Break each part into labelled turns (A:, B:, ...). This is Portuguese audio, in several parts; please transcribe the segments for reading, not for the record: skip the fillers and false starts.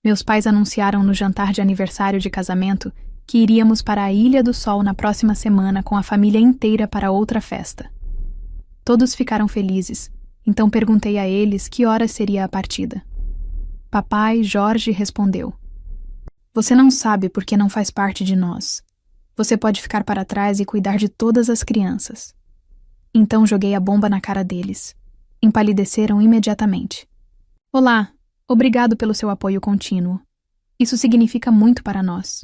A: Meus pais anunciaram no jantar de aniversário de casamento que iríamos para a Ilha do Sol na próxima semana com a família inteira para outra festa. Todos ficaram felizes, então perguntei a eles que horas seria a partida. Papai, Jorge, respondeu: "Você não sabe porque não faz parte de nós. Você pode ficar para trás e cuidar de todas as crianças." Então joguei a bomba na cara deles. Empalideceram imediatamente. "Olá, obrigado pelo seu apoio contínuo. Isso significa muito para nós."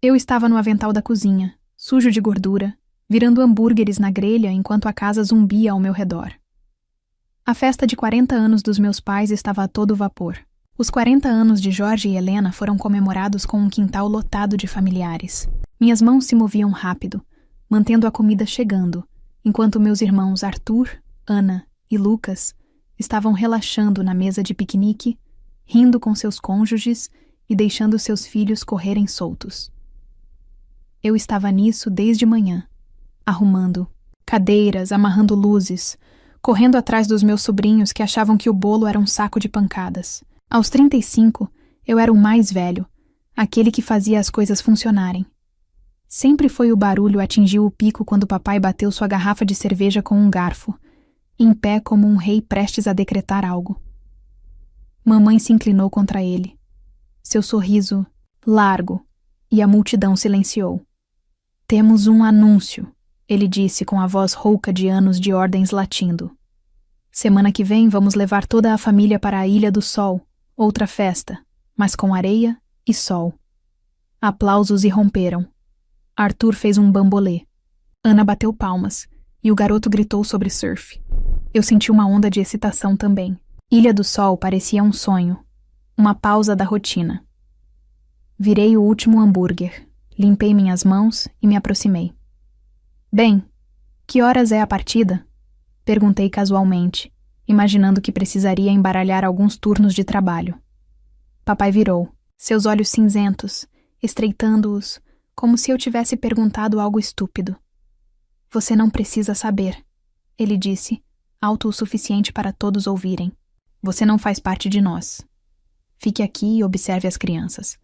A: Eu estava no avental da cozinha, sujo de gordura, virando hambúrgueres na grelha enquanto a casa zumbia ao meu redor. A festa de 40 anos dos meus pais estava a todo vapor. Os 40 anos de Jorge e Helena foram comemorados com um quintal lotado de familiares. Minhas mãos se moviam rápido, mantendo a comida chegando, enquanto meus irmãos Arthur, Ana e Lucas estavam relaxando na mesa de piquenique, rindo com seus cônjuges e deixando seus filhos correrem soltos. Eu estava nisso desde manhã, arrumando cadeiras, amarrando luzes, correndo atrás dos meus sobrinhos que achavam que o bolo era um saco de pancadas. Aos 35, eu era o mais velho, aquele que fazia as coisas funcionarem. Sempre foi o barulho atingiu o pico quando papai bateu sua garrafa de cerveja com um garfo, em pé como um rei prestes a decretar algo. Mamãe se inclinou contra ele. Seu sorriso, largo, e a multidão silenciou. "Temos um anúncio", ele disse com a voz rouca de anos de ordens latindo. "Semana que vem vamos levar toda a família para a Ilha do Sol, outra festa, mas com areia e sol." Aplausos irromperam. Arthur fez um bambolê. Ana bateu palmas, e o garoto gritou sobre surf. Eu senti uma onda de excitação também. Ilha do Sol parecia um sonho, uma pausa da rotina. Virei o último hambúrguer, limpei minhas mãos e me aproximei. "Bem, que horas é a partida?" Perguntei casualmente, imaginando que precisaria embaralhar alguns turnos de trabalho. Papai virou, seus olhos cinzentos, estreitando-os, como se eu tivesse perguntado algo estúpido. "Você não precisa saber", ele disse, alto o suficiente para todos ouvirem. "Você não faz parte de nós. Fique aqui e observe as crianças."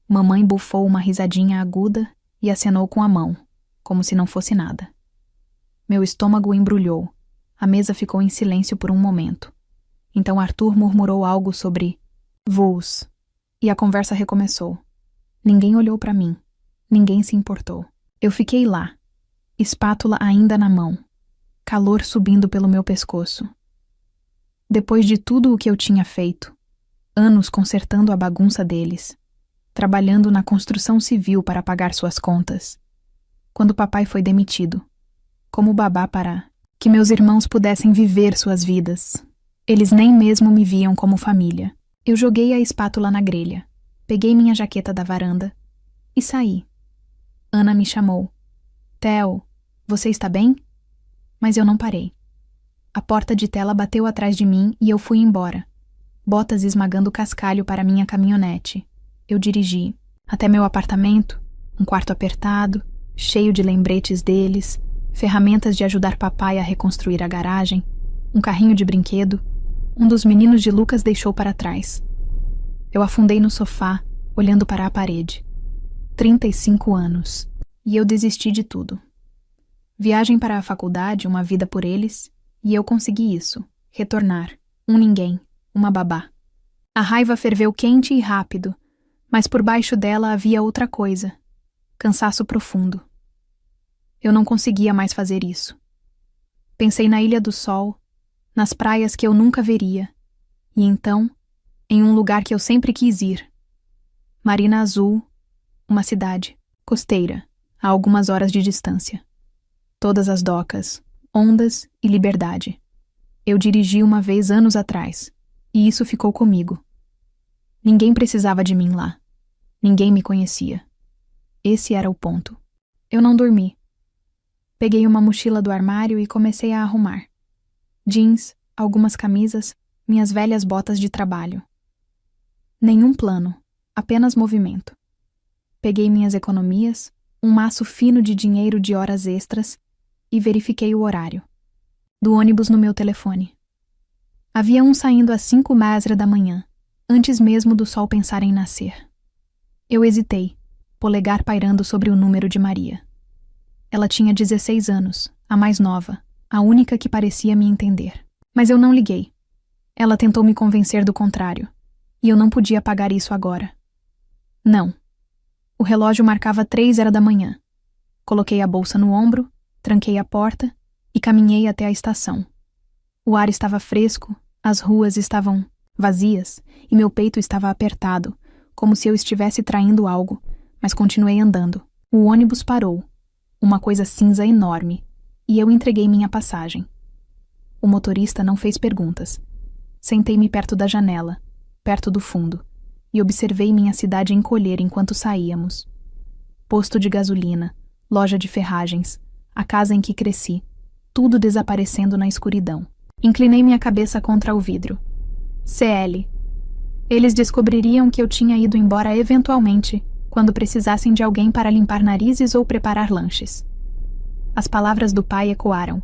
A: Mamãe bufou uma risadinha aguda e acenou com a mão, como se não fosse nada. Meu estômago embrulhou. A mesa ficou em silêncio por um momento. Então Arthur murmurou algo sobre voos, e a conversa recomeçou. Ninguém olhou para mim. Ninguém se importou. Eu fiquei lá, espátula ainda na mão, calor subindo pelo meu pescoço. Depois de tudo o que eu tinha feito, anos consertando a bagunça deles, trabalhando na construção civil para pagar suas contas, quando papai foi demitido, como babá para que meus irmãos pudessem viver suas vidas. Eles nem mesmo me viam como família. Eu joguei a espátula na grelha, peguei minha jaqueta da varanda e saí. Ana me chamou. "Theo, você está bem?" Mas eu não parei. A porta de tela bateu atrás de mim e eu fui embora, botas esmagando o cascalho para minha caminhonete. Eu dirigi até meu apartamento, um quarto apertado, cheio de lembretes deles, ferramentas de ajudar papai a reconstruir a garagem, um carrinho de brinquedo. Um dos meninos de Lucas deixou para trás. Eu afundei no sofá, olhando para a parede. 35 anos. E eu desisti de tudo. Viagem para a faculdade, uma vida por eles, e eu consegui isso, retornar, um ninguém, uma babá. A raiva ferveu quente e rápido, mas por baixo dela havia outra coisa, cansaço profundo. Eu não conseguia mais fazer isso. Pensei na Ilha do Sol, nas praias que eu nunca veria, e então, em um lugar que eu sempre quis ir. Marina Azul, uma cidade, costeira, a algumas horas de distância. Todas as docas, ondas e liberdade. Eu dirigi uma vez anos atrás, e isso ficou comigo. Ninguém precisava de mim lá. Ninguém me conhecia. Esse era o ponto. Eu não dormi. Peguei uma mochila do armário e comecei a arrumar. Jeans, algumas camisas, minhas velhas botas de trabalho. Nenhum plano, apenas movimento. Peguei minhas economias, um maço fino de dinheiro de horas extras e verifiquei o horário. Do ônibus no meu telefone. Havia um saindo às 5h da manhã. antes mesmo do sol pensar em nascer. Eu hesitei, polegar pairando sobre o número de Maria. Ela tinha 16 anos, a mais nova, a única que parecia me entender. Mas eu não liguei. Ela tentou me convencer do contrário, e eu não podia pagar isso agora. Não. O relógio marcava 3h da manhã. Coloquei a bolsa no ombro, tranquei a porta e caminhei até a estação. O ar estava fresco, as ruas estavam vazias e meu peito estava apertado, como se eu estivesse traindo algo, mas continuei andando. O ônibus parou, uma coisa cinza enorme, e eu entreguei minha passagem. O motorista não fez perguntas. Sentei-me perto da janela, perto do fundo, e observei minha cidade encolher enquanto saíamos. Posto de gasolina, loja de ferragens, a casa em que cresci, tudo desaparecendo na escuridão. Inclinei minha cabeça contra o vidro. CL. Eles descobririam que eu tinha ido embora eventualmente, quando precisassem de alguém para limpar narizes ou preparar lanches. As palavras do pai ecoaram.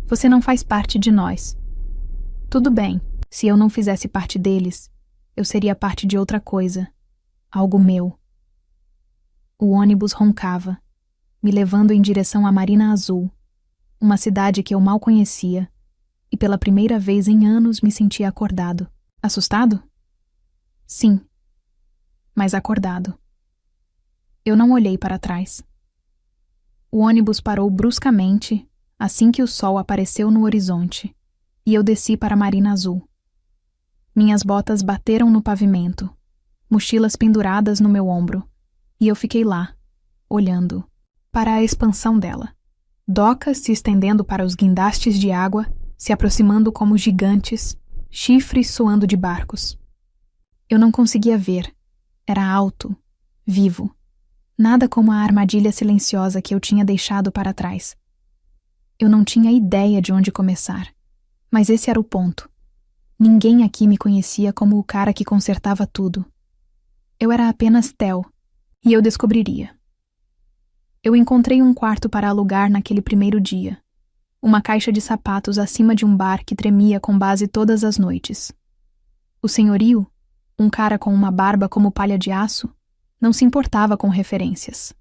A: Você não faz parte de nós. Tudo bem, se eu não fizesse parte deles, eu seria parte de outra coisa, algo meu. O ônibus roncava, me levando em direção à Marina Azul, uma cidade que eu mal conhecia, e pela primeira vez em anos me sentia acordado. Assustado? Sim, mas acordado. Eu não olhei para trás. O ônibus parou bruscamente assim que o sol apareceu no horizonte, e eu desci para a Marina Azul. Minhas botas bateram no pavimento, mochilas penduradas no meu ombro, e eu fiquei lá, olhando para a expansão dela. Docas se estendendo para os guindastes de água, se aproximando como gigantes, chifres soando de barcos. Eu não conseguia ver. Era alto, vivo. Nada como a armadilha silenciosa que eu tinha deixado para trás. Eu não tinha ideia de onde começar, mas esse era o ponto. Ninguém aqui me conhecia como o cara que consertava tudo. Eu era apenas Theo, e eu descobriria. Eu encontrei um quarto para alugar naquele primeiro dia. Uma caixa de sapatos acima de um bar que tremia com base todas as noites. O senhorio, um cara com uma barba como palha de aço, não se importava com referências.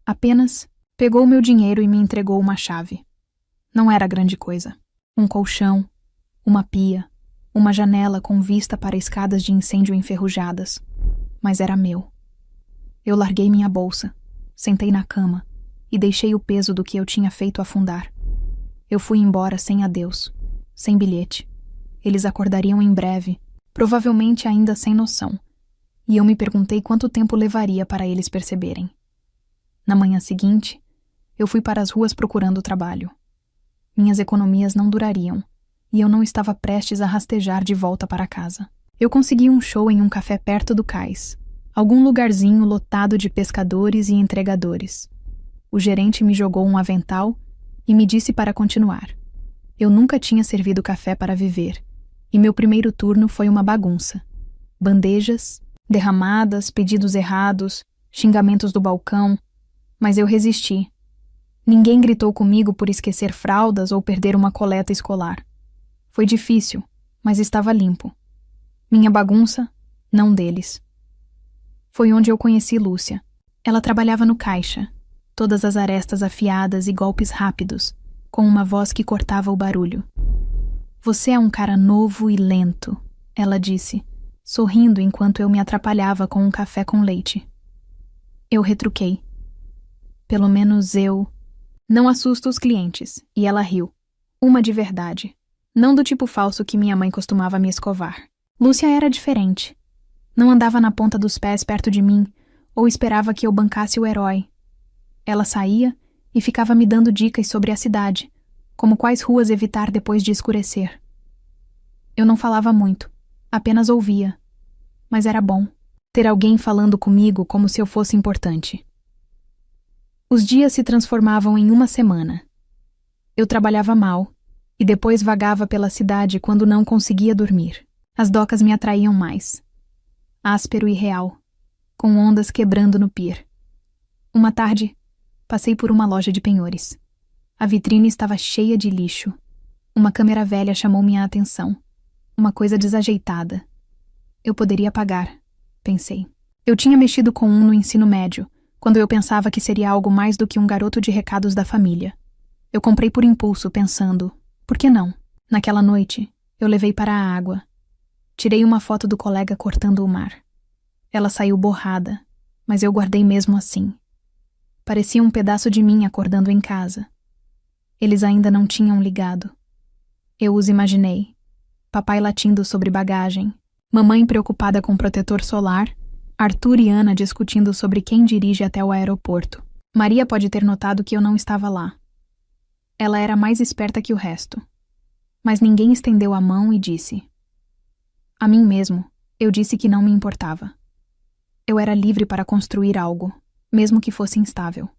A: Apenas pegou meu dinheiro e me entregou uma chave. Não era grande coisa. Um colchão, uma pia, uma janela com vista para escadas de incêndio enferrujadas. Mas era meu. Eu larguei minha bolsa, sentei na cama e deixei o peso do que eu tinha feito afundar. Eu fui embora sem adeus, sem bilhete. Eles acordariam em breve, provavelmente ainda sem noção, e eu me perguntei quanto tempo levaria para eles perceberem. Na manhã seguinte, eu fui para as ruas procurando trabalho. Minhas economias não durariam, e eu não estava prestes a rastejar de volta para casa. Eu consegui um show em um café perto do cais, algum lugarzinho lotado de pescadores e entregadores. O gerente me jogou um avental e me disse para continuar. Eu nunca tinha servido café para viver, e meu primeiro turno foi uma bagunça. Bandejas, derramadas, pedidos errados, xingamentos do balcão, mas eu resisti. Ninguém gritou comigo por esquecer fraldas ou perder uma coleta escolar. Foi difícil, mas estava limpo. Minha bagunça, não deles. Foi onde eu conheci Lúcia. Ela trabalhava no caixa, todas as arestas afiadas e golpes rápidos, com uma voz que cortava o barulho. Você é um cara novo e lento, ela disse, sorrindo enquanto eu me atrapalhava com um café com leite. Eu retruquei. Pelo menos eu não assusto os clientes, e ela riu. Uma de verdade. Não do tipo falso que minha mãe costumava me escovar. Lúcia era diferente. Não andava na ponta dos pés perto de mim, ou esperava que eu bancasse o herói. Ela saía e ficava me dando dicas sobre a cidade, como quais ruas evitar depois de escurecer. Eu não falava muito, apenas ouvia. Mas era bom ter alguém falando comigo como se eu fosse importante. Os dias se transformavam em uma semana. Eu trabalhava mal, e depois vagava pela cidade quando não conseguia dormir. As docas me atraíam mais. Áspero e real, com ondas quebrando no pier. Uma tarde, passei por uma loja de penhores. A vitrine estava cheia de lixo. Uma câmera velha chamou minha atenção. Uma coisa desajeitada. Eu poderia pagar, pensei. Eu tinha mexido com um no ensino médio, quando eu pensava que seria algo mais do que um garoto de recados da família. Eu comprei por impulso, pensando, por que não? Naquela noite, eu levei para a água. Tirei uma foto do colega cortando o mar. Ela saiu borrada, mas eu guardei mesmo assim. Parecia um pedaço de mim acordando em casa. Eles ainda não tinham ligado. Eu os imaginei. Papai latindo sobre bagagem, mamãe preocupada com protetor solar, Arthur e Ana discutindo sobre quem dirige até o aeroporto. Maria pode ter notado que eu não estava lá. Ela era mais esperta que o resto. Mas ninguém estendeu a mão e disse. A mim mesmo, eu disse que não me importava. Eu era livre para construir algo, mesmo que fosse instável.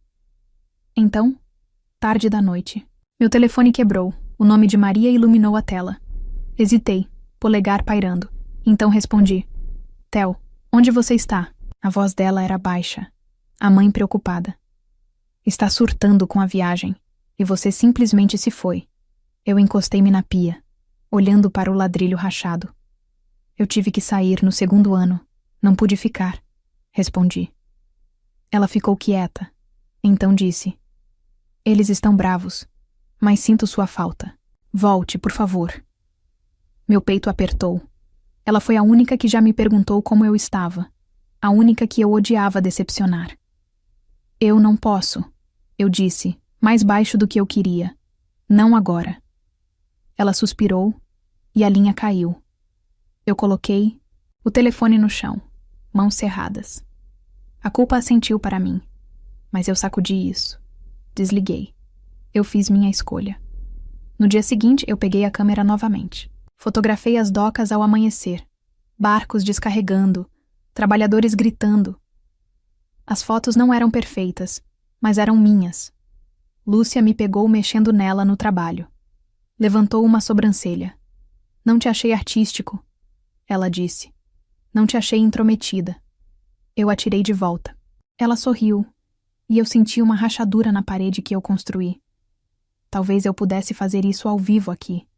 A: Então, tarde da noite, meu telefone quebrou, o nome de Maria iluminou a tela. Hesitei, polegar pairando. Então respondi. Theo, onde você está? A voz dela era baixa. A mãe preocupada. Está surtando com a viagem, e você simplesmente se foi. Eu encostei-me na pia, olhando para o ladrilho rachado. Eu tive que sair no 2º ano. Não pude ficar, respondi. Ela ficou quieta. Então disse. Eles estão bravos, mas sinto sua falta. Volte, por favor. Meu peito apertou. Ela foi a única que já me perguntou como eu estava. A única que eu odiava decepcionar. Eu não posso, eu disse, mais baixo do que eu queria. Não agora. Ela suspirou e a linha caiu. Eu coloquei o telefone no chão, mãos cerradas. A culpa assentiu para mim, mas eu sacudi isso. Desliguei. Eu fiz minha escolha. No dia seguinte, eu peguei a câmera novamente. Fotografei as docas ao amanhecer. Barcos descarregando, trabalhadores gritando. As fotos não eram perfeitas, mas eram minhas. Lúcia me pegou mexendo nela no trabalho. Levantou uma sobrancelha. Não te achei artístico, ela disse. Não te achei intrometida. Eu atirei de volta. Ela sorriu, e eu senti uma rachadura na parede que eu construí. Talvez eu pudesse fazer isso ao vivo aqui.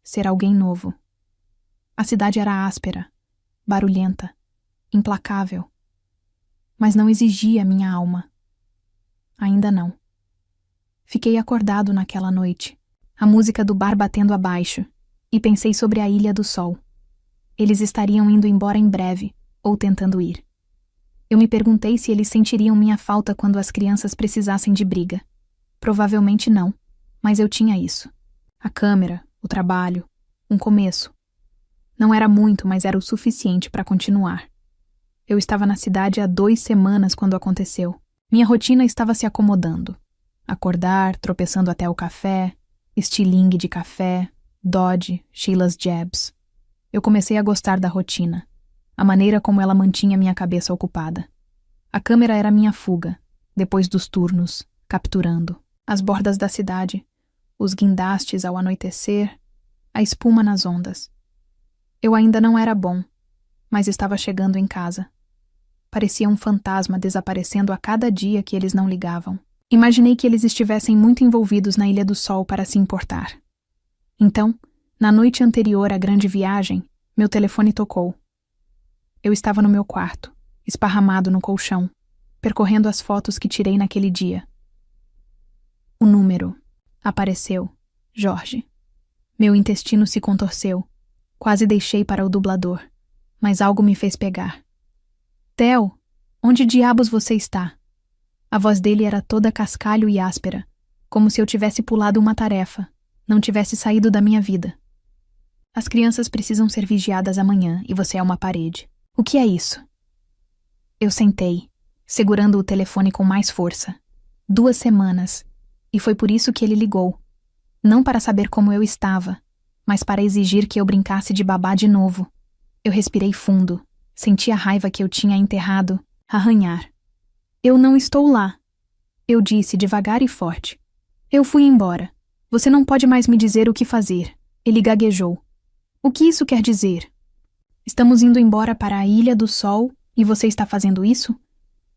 A: Ser alguém novo. A cidade era áspera, barulhenta, implacável. Mas não exigia minha alma. Ainda não. Fiquei acordado naquela noite, a música do bar batendo abaixo, e pensei sobre a Ilha do Sol. Eles estariam indo embora em breve, ou tentando ir. Eu me perguntei se eles sentiriam minha falta quando as crianças precisassem de briga. Provavelmente não, mas eu tinha isso. A câmera, o trabalho, um começo. Não era muito, mas era o suficiente para continuar. Eu estava na cidade há 2 semanas quando aconteceu. Minha rotina estava se acomodando. Acordar, tropeçando até o café, estilingue de café, Dodge, Sheila's Jabs. Eu comecei a gostar da rotina, a maneira como ela mantinha minha cabeça ocupada. A câmera era minha fuga, depois dos turnos, capturando. As bordas da cidade, os guindastes ao anoitecer, a espuma nas ondas. Eu ainda não era bom, mas estava chegando em casa. Parecia um fantasma desaparecendo a cada dia que eles não ligavam. Imaginei que eles estivessem muito envolvidos na Ilha do Sol para se importar. Então, na noite anterior à grande viagem, meu telefone tocou. Eu estava no meu quarto, esparramado no colchão, percorrendo as fotos que tirei naquele dia. O número apareceu. Jorge. Meu intestino se contorceu. Quase deixei para o dublador, mas algo me fez pegar. Theo, onde diabos você está? A voz dele era toda cascalho e áspera, como se eu tivesse pulado uma tarefa, não tivesse saído da minha vida. As crianças precisam ser vigiadas amanhã e você é uma parede. O que é isso? Eu sentei, segurando o telefone com mais força. 2 semanas, e foi por isso que ele ligou. Não para saber como eu estava, mas para exigir que eu brincasse de babá de novo. Eu respirei fundo, senti a raiva que eu tinha enterrado arranhar. Eu não estou lá, eu disse devagar e forte. Eu fui embora. Você não pode mais me dizer o que fazer. Ele gaguejou. O que isso quer dizer? Estamos indo embora para a Ilha do Sol e você está fazendo isso?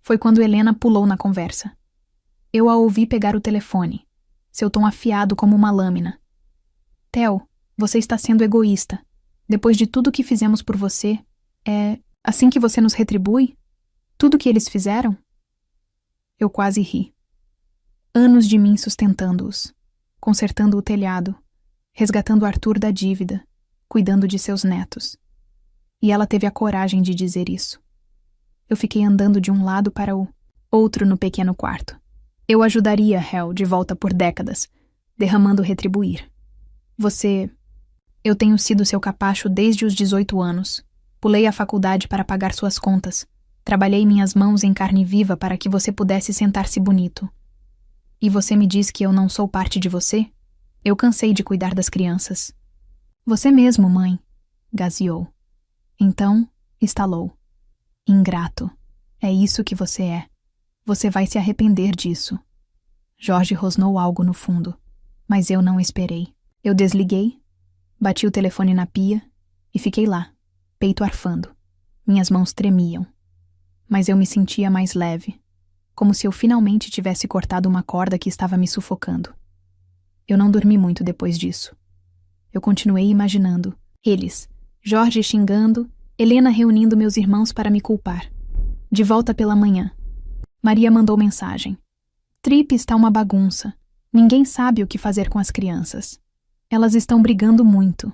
A: Foi quando Helena pulou na conversa. Eu a ouvi pegar o telefone, seu tom afiado como uma lâmina. Theo, você está sendo egoísta. Depois de tudo que fizemos por você, É assim que você nos retribui? Tudo que eles fizeram? Eu quase ri. Anos de mim sustentando-os, consertando o telhado, resgatando Arthur da dívida, cuidando de seus netos. E ela teve a coragem de dizer isso. Eu fiquei andando de um lado para o outro no pequeno quarto. Eu ajudaria Hel de volta por décadas, derramando retribuir. Eu tenho sido seu capacho desde os 18 anos. Pulei a faculdade para pagar suas contas. Trabalhei minhas mãos em carne viva para que você pudesse sentar-se bonito. E você me diz que eu não sou parte de você? Eu cansei de cuidar das crianças. Você mesmo, mãe, gazeou. Então, estalou. Ingrato. É isso que você é. Você vai se arrepender disso. Jorge rosnou algo no fundo, mas eu não esperei. Eu desliguei, bati o telefone na pia e fiquei lá, peito arfando. Minhas mãos tremiam. Mas eu me sentia mais leve, como se eu finalmente tivesse cortado uma corda que estava me sufocando. Eu não dormi muito depois disso. Eu continuei imaginando. Eles, Jorge xingando, Helena reunindo meus irmãos para me culpar. De volta pela manhã. Maria mandou mensagem. Trip está uma bagunça. Ninguém sabe o que fazer com as crianças. Elas estão brigando muito.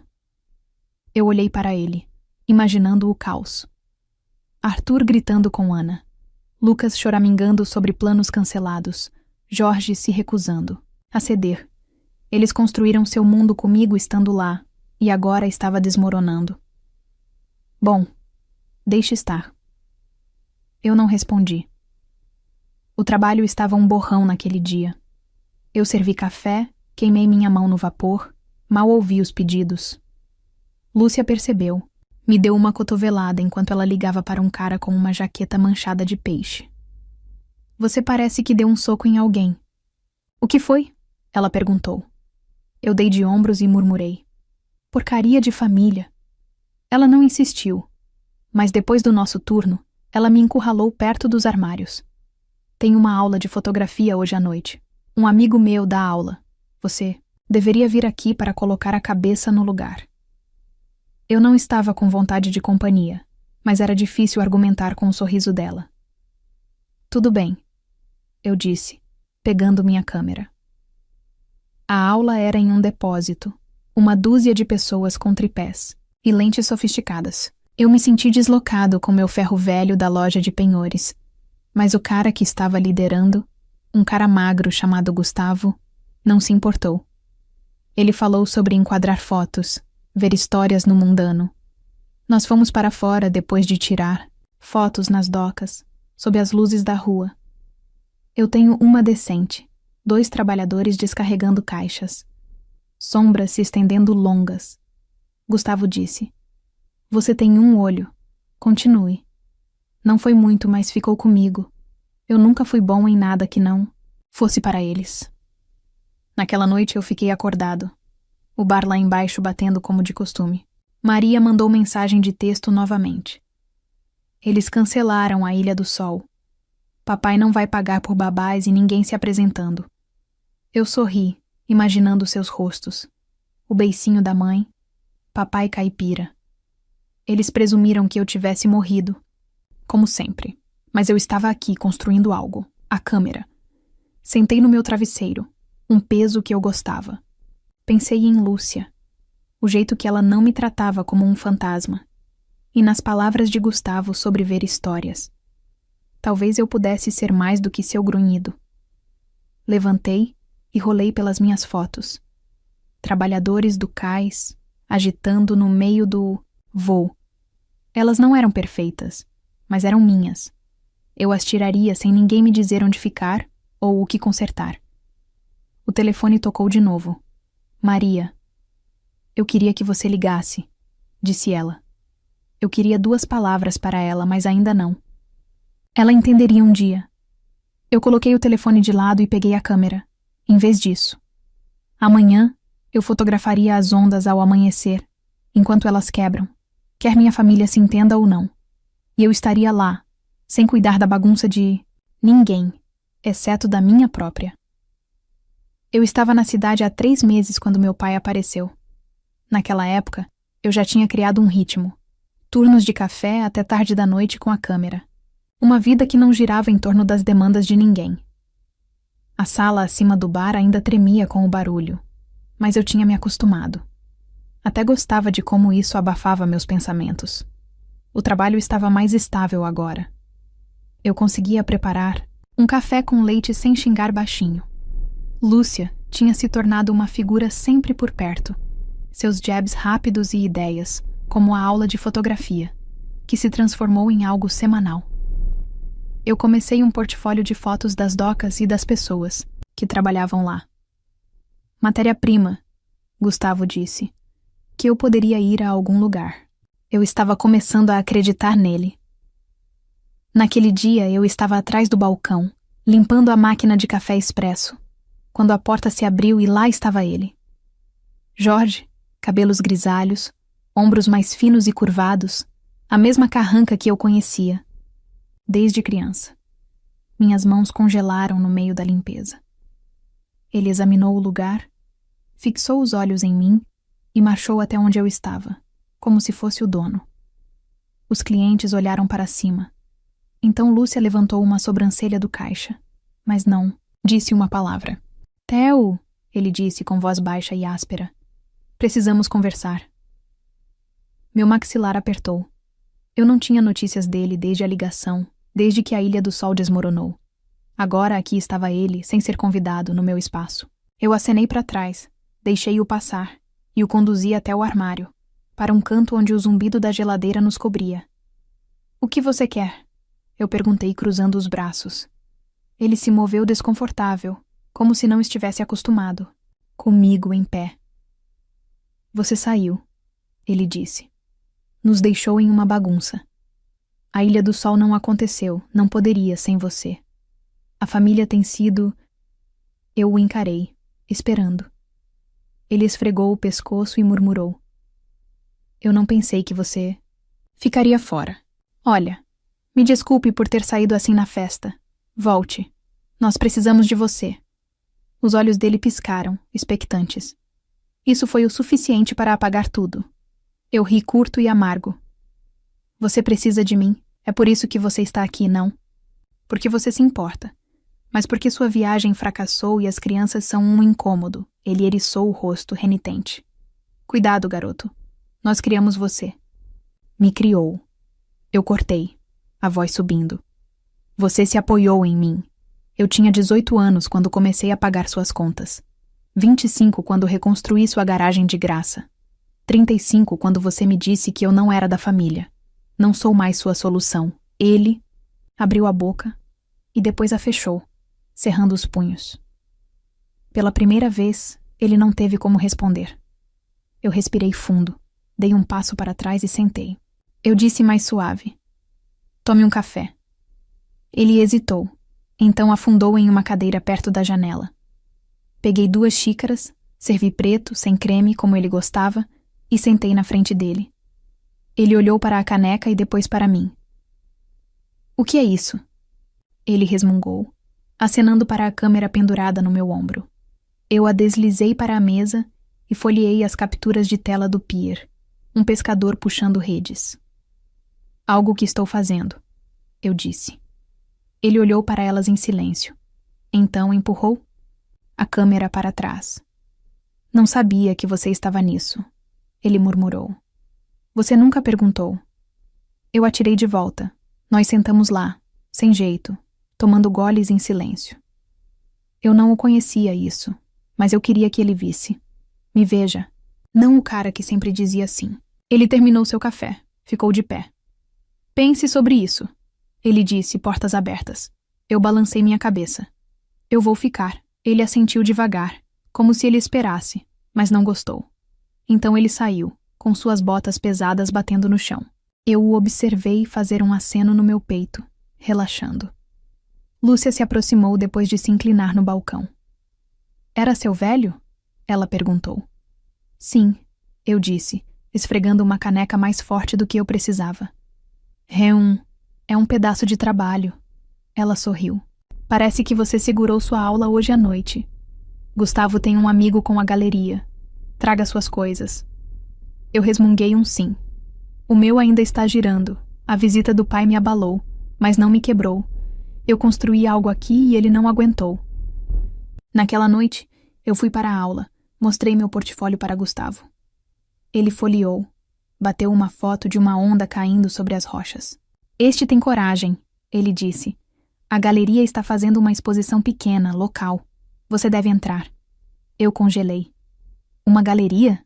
A: Eu olhei para ele, imaginando o caos. Arthur gritando com Ana. Lucas choramingando sobre planos cancelados. Jorge se recusando a ceder. Eles construíram seu mundo comigo estando lá, e agora estava desmoronando. Bom, deixe estar. Eu não respondi. O trabalho estava um borrão naquele dia. Eu servi café, queimei minha mão no vapor, mal ouvi os pedidos. Lúcia percebeu. Me deu uma cotovelada enquanto ela ligava para um cara com uma jaqueta manchada de peixe. Você parece que deu um soco em alguém. O que foi? Ela perguntou. Eu dei de ombros e murmurei. Porcaria de família. Ela não insistiu, mas depois do nosso turno, ela me encurralou perto dos armários. Tenho uma aula de fotografia hoje à noite. Um amigo meu dá aula. Você deveria vir aqui para colocar a cabeça no lugar. Eu não estava com vontade de companhia, mas era difícil argumentar com o sorriso dela. Tudo bem, eu disse, pegando minha câmera. A aula era em um depósito, uma dúzia de pessoas com tripés e lentes sofisticadas. Eu me senti deslocado com meu ferro velho da loja de penhores, mas o cara que estava liderando, um cara magro chamado Gustavo, não se importou. Ele falou sobre enquadrar fotos, ver histórias no mundano. Nós fomos para fora depois de tirar fotos nas docas, sob as luzes da rua. Eu tenho uma decente, 2 trabalhadores descarregando caixas. Sombras se estendendo longas. Gustavo disse, você tem um olho. Continue. Não foi muito, mas ficou comigo. Eu nunca fui bom em nada que não fosse para eles. Naquela noite eu fiquei acordado. O bar lá embaixo batendo como de costume. Maria mandou mensagem de texto novamente. Eles cancelaram a Ilha do Sol. Papai não vai pagar por babás e ninguém se apresentando. Eu sorri, imaginando seus rostos. O beicinho da mãe. Papai caipira. Eles presumiram que eu tivesse morrido. Como sempre. Mas eu estava aqui construindo algo. A câmera. Sentei no meu travesseiro. Um peso que eu gostava. Pensei em Lúcia, o jeito que ela não me tratava como um fantasma, e nas palavras de Gustavo sobre ver histórias. Talvez eu pudesse ser mais do que seu grunhido. Levantei e rolei pelas minhas fotos. Trabalhadores do cais, agitando no meio do voo. Elas não eram perfeitas, mas eram minhas. Eu as tiraria sem ninguém me dizer onde ficar ou o que consertar. O telefone tocou de novo. Maria. Eu queria que você ligasse, disse ela. Eu queria 2 palavras para ela, mas ainda não. Ela entenderia um dia. Eu coloquei o telefone de lado e peguei a câmera, em vez disso. Amanhã, eu fotografaria as ondas ao amanhecer, enquanto elas quebram, quer minha família se entenda ou não. E eu estaria lá, sem cuidar da bagunça de ninguém, exceto da minha própria. Eu estava na cidade há 3 meses quando meu pai apareceu. Naquela época, eu já tinha criado um ritmo. turnos de café até tarde da noite com a câmera. Uma vida que não girava em torno das demandas de ninguém. A sala acima do bar ainda tremia com o barulho, mas eu tinha me acostumado. Até gostava de como isso abafava meus pensamentos. O trabalho estava mais estável agora. Eu conseguia preparar um café com leite sem xingar baixinho. Lúcia tinha se tornado uma figura sempre por perto. Seus jabs rápidos e ideias, como a aula de fotografia, que se transformou em algo semanal. Eu comecei um portfólio de fotos das docas e das pessoas que trabalhavam lá. Matéria-prima, Gustavo disse, que eu poderia ir a algum lugar. Eu estava começando a acreditar nele. Naquele dia eu estava atrás do balcão, limpando a máquina de café expresso, quando a porta se abriu e lá estava ele. Jorge, cabelos grisalhos, ombros mais finos e curvados, a mesma carranca que eu conhecia, desde criança. Minhas mãos congelaram no meio da limpeza. Ele examinou o lugar, fixou os olhos em mim e marchou até onde eu estava, como se fosse o dono. Os clientes olharam para cima. Então Lúcia levantou uma sobrancelha do caixa, mas não disse uma palavra. Theo, ele disse com voz baixa e áspera. Precisamos conversar. Meu maxilar apertou. Eu não tinha notícias dele desde a ligação, desde que a Ilha do Sol desmoronou. Agora aqui estava ele, sem ser convidado, no meu espaço. Eu acenei para trás, deixei-o passar e o conduzi até o armário, para um canto onde o zumbido da geladeira nos cobria. O que você quer? Eu perguntei cruzando os braços. Ele se moveu desconfortável, como se não estivesse acostumado, comigo em pé. Você saiu, ele disse. Nos deixou em uma bagunça. A Ilha do Sol não aconteceu, não poderia sem você. A família tem sido... Eu o encarei, esperando. Ele esfregou o pescoço e murmurou. Eu não pensei que você ficaria fora. Olha, me desculpe por ter saído assim na festa. Volte. Nós precisamos de você. Os olhos dele piscaram, expectantes. Isso foi o suficiente para apagar tudo. Eu ri curto e amargo. Você precisa de mim. É por isso que você está aqui, não? Porque você se importa. Mas porque sua viagem fracassou e as crianças são um incômodo. Ele eriçou o rosto, renitente. Cuidado, garoto. Nós criamos você. Me criou. Eu cortei, a voz subindo. Você se apoiou em mim. Eu tinha 18 anos quando comecei a pagar suas contas. 25 quando reconstruí sua garagem de graça. 35 quando você me disse que eu não era da família. Não sou mais sua solução. Ele abriu a boca e depois a fechou, cerrando os punhos. Pela primeira vez, ele não teve como responder. Eu respirei fundo, dei um passo para trás e sentei. Eu disse mais suave. Tome um café. Ele hesitou, então afundou em uma cadeira perto da janela. Peguei 2 xícaras, servi preto, sem creme, como ele gostava, e sentei na frente dele. Ele olhou para a caneca e depois para mim. O que é isso? Ele resmungou, acenando para a câmera pendurada no meu ombro. Eu a deslizei para a mesa e folheei as capturas de tela do pier, um pescador puxando redes. Algo que estou fazendo, eu disse. Ele olhou para elas em silêncio. Então empurrou a câmera para trás. Não sabia que você estava nisso, ele murmurou. Você nunca perguntou. Eu atirei de volta. Nós sentamos lá, sem jeito, tomando goles em silêncio. Eu não o conhecia isso, mas eu queria que ele visse. Me veja. Não o cara que sempre dizia sim. Ele terminou seu café, ficou de pé. Pense sobre isso, ele disse, portas abertas. Eu balancei minha cabeça. Eu vou ficar. Ele assentiu devagar, como se ele esperasse, mas não gostou. Então ele saiu, com suas botas pesadas batendo no chão. Eu o observei fazer um aceno no meu peito, relaxando. Lúcia se aproximou depois de se inclinar no balcão. Era seu velho? Ela perguntou. Sim, eu disse, esfregando uma caneca mais forte do que eu precisava. É um pedaço de trabalho. Ela sorriu. Parece que você segurou sua aula hoje à noite. Gustavo tem um amigo com a galeria. Traga suas coisas. Eu resmunguei um sim. O meu ainda está girando. A visita do pai me abalou, mas não me quebrou. Eu construí algo aqui e ele não aguentou. Naquela noite, eu fui para a aula, mostrei meu portfólio para Gustavo. Ele folheou, bateu uma foto de uma onda caindo sobre as rochas. Este tem coragem, ele disse. A galeria está fazendo uma exposição pequena, local. Você deve entrar. Eu congelei. Uma galeria?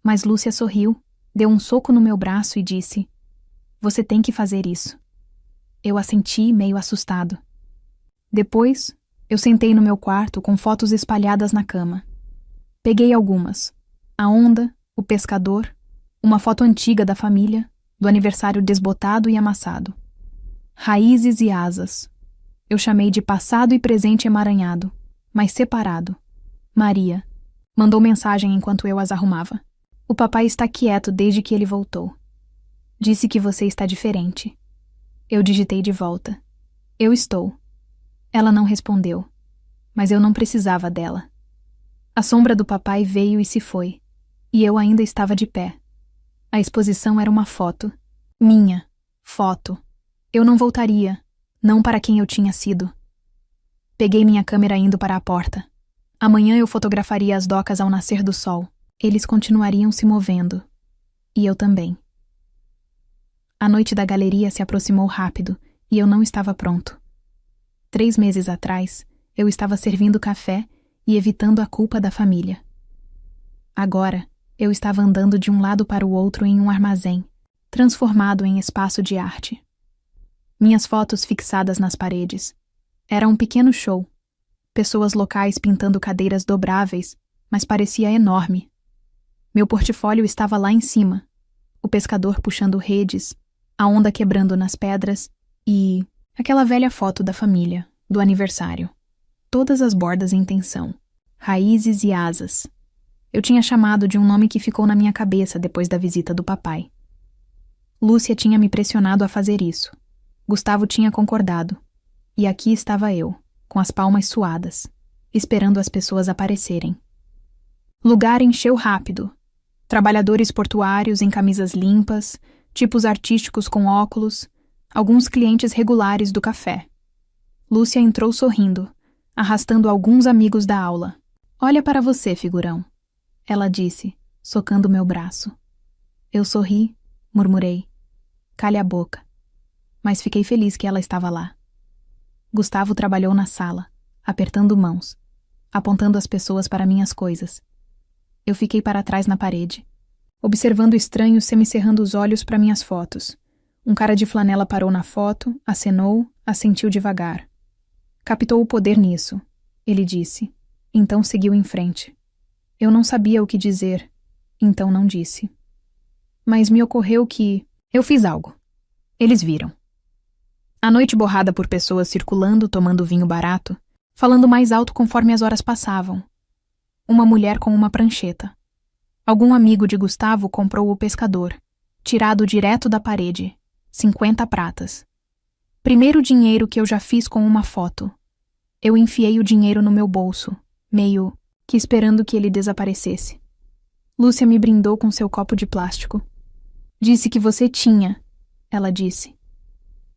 A: Mas Lúcia sorriu, deu um soco no meu braço e disse: Você tem que fazer isso. Eu assenti, meio assustado. Depois, eu sentei no meu quarto com fotos espalhadas na cama. Peguei algumas. A onda, o pescador, uma foto antiga da família, do aniversário desbotado e amassado. Raízes e asas. Eu chamei de passado e presente emaranhado, mas separado. Maria. Mandou mensagem enquanto eu as arrumava. O papai está quieto desde que ele voltou. Disse que você está diferente. Eu digitei de volta. Eu estou. Ela não respondeu, mas eu não precisava dela. A sombra do papai veio e se foi, e eu ainda estava de pé. A exposição era uma foto. Minha foto. Eu não voltaria, não para quem eu tinha sido. Peguei minha câmera indo para a porta. Amanhã eu fotografaria as docas ao nascer do sol. Eles continuariam se movendo. E eu também. A noite da galeria se aproximou rápido e eu não estava pronto. 3 meses atrás, eu estava servindo café e evitando a culpa da família. Agora, eu estava andando de um lado para o outro em um armazém, transformado em espaço de arte. Minhas fotos fixadas nas paredes. Era um pequeno show. Pessoas locais pintando cadeiras dobráveis, mas parecia enorme. Meu portfólio estava lá em cima. O pescador puxando redes, a onda quebrando nas pedras e aquela velha foto da família, do aniversário. Todas as bordas em tensão. Raízes e asas. Eu tinha chamado de um nome que ficou na minha cabeça depois da visita do papai. Lúcia tinha me pressionado a fazer isso. Gustavo tinha concordado. E aqui estava eu, com as palmas suadas, esperando as pessoas aparecerem. Lugar encheu rápido. Trabalhadores portuários em camisas limpas, tipos artísticos com óculos, alguns clientes regulares do café. Lúcia entrou sorrindo, arrastando alguns amigos da aula. Olha para você, figurão, ela disse, socando meu braço. Eu sorri, murmurei. Calha a boca. Mas fiquei feliz que ela estava lá. Gustavo trabalhou na sala, apertando mãos, apontando as pessoas para minhas coisas. Eu fiquei para trás na parede, observando estranhos semicerrando os olhos para minhas fotos. Um cara de flanela parou na foto, acenou, assentiu devagar. Captou o poder nisso, ele disse. Então seguiu em frente. Eu não sabia o que dizer, então não disse. Mas me ocorreu que eu fiz algo. Eles viram. A noite borrada por pessoas circulando, tomando vinho barato, falando mais alto conforme as horas passavam. Uma mulher com uma prancheta. Algum amigo de Gustavo comprou o pescador, tirado direto da parede, 50 pratas. Primeiro dinheiro que eu já fiz com uma foto. Eu enfiei o dinheiro no meu bolso, meio que esperando que ele desaparecesse. Lúcia me brindou com seu copo de plástico. Disse que você tinha, ela disse.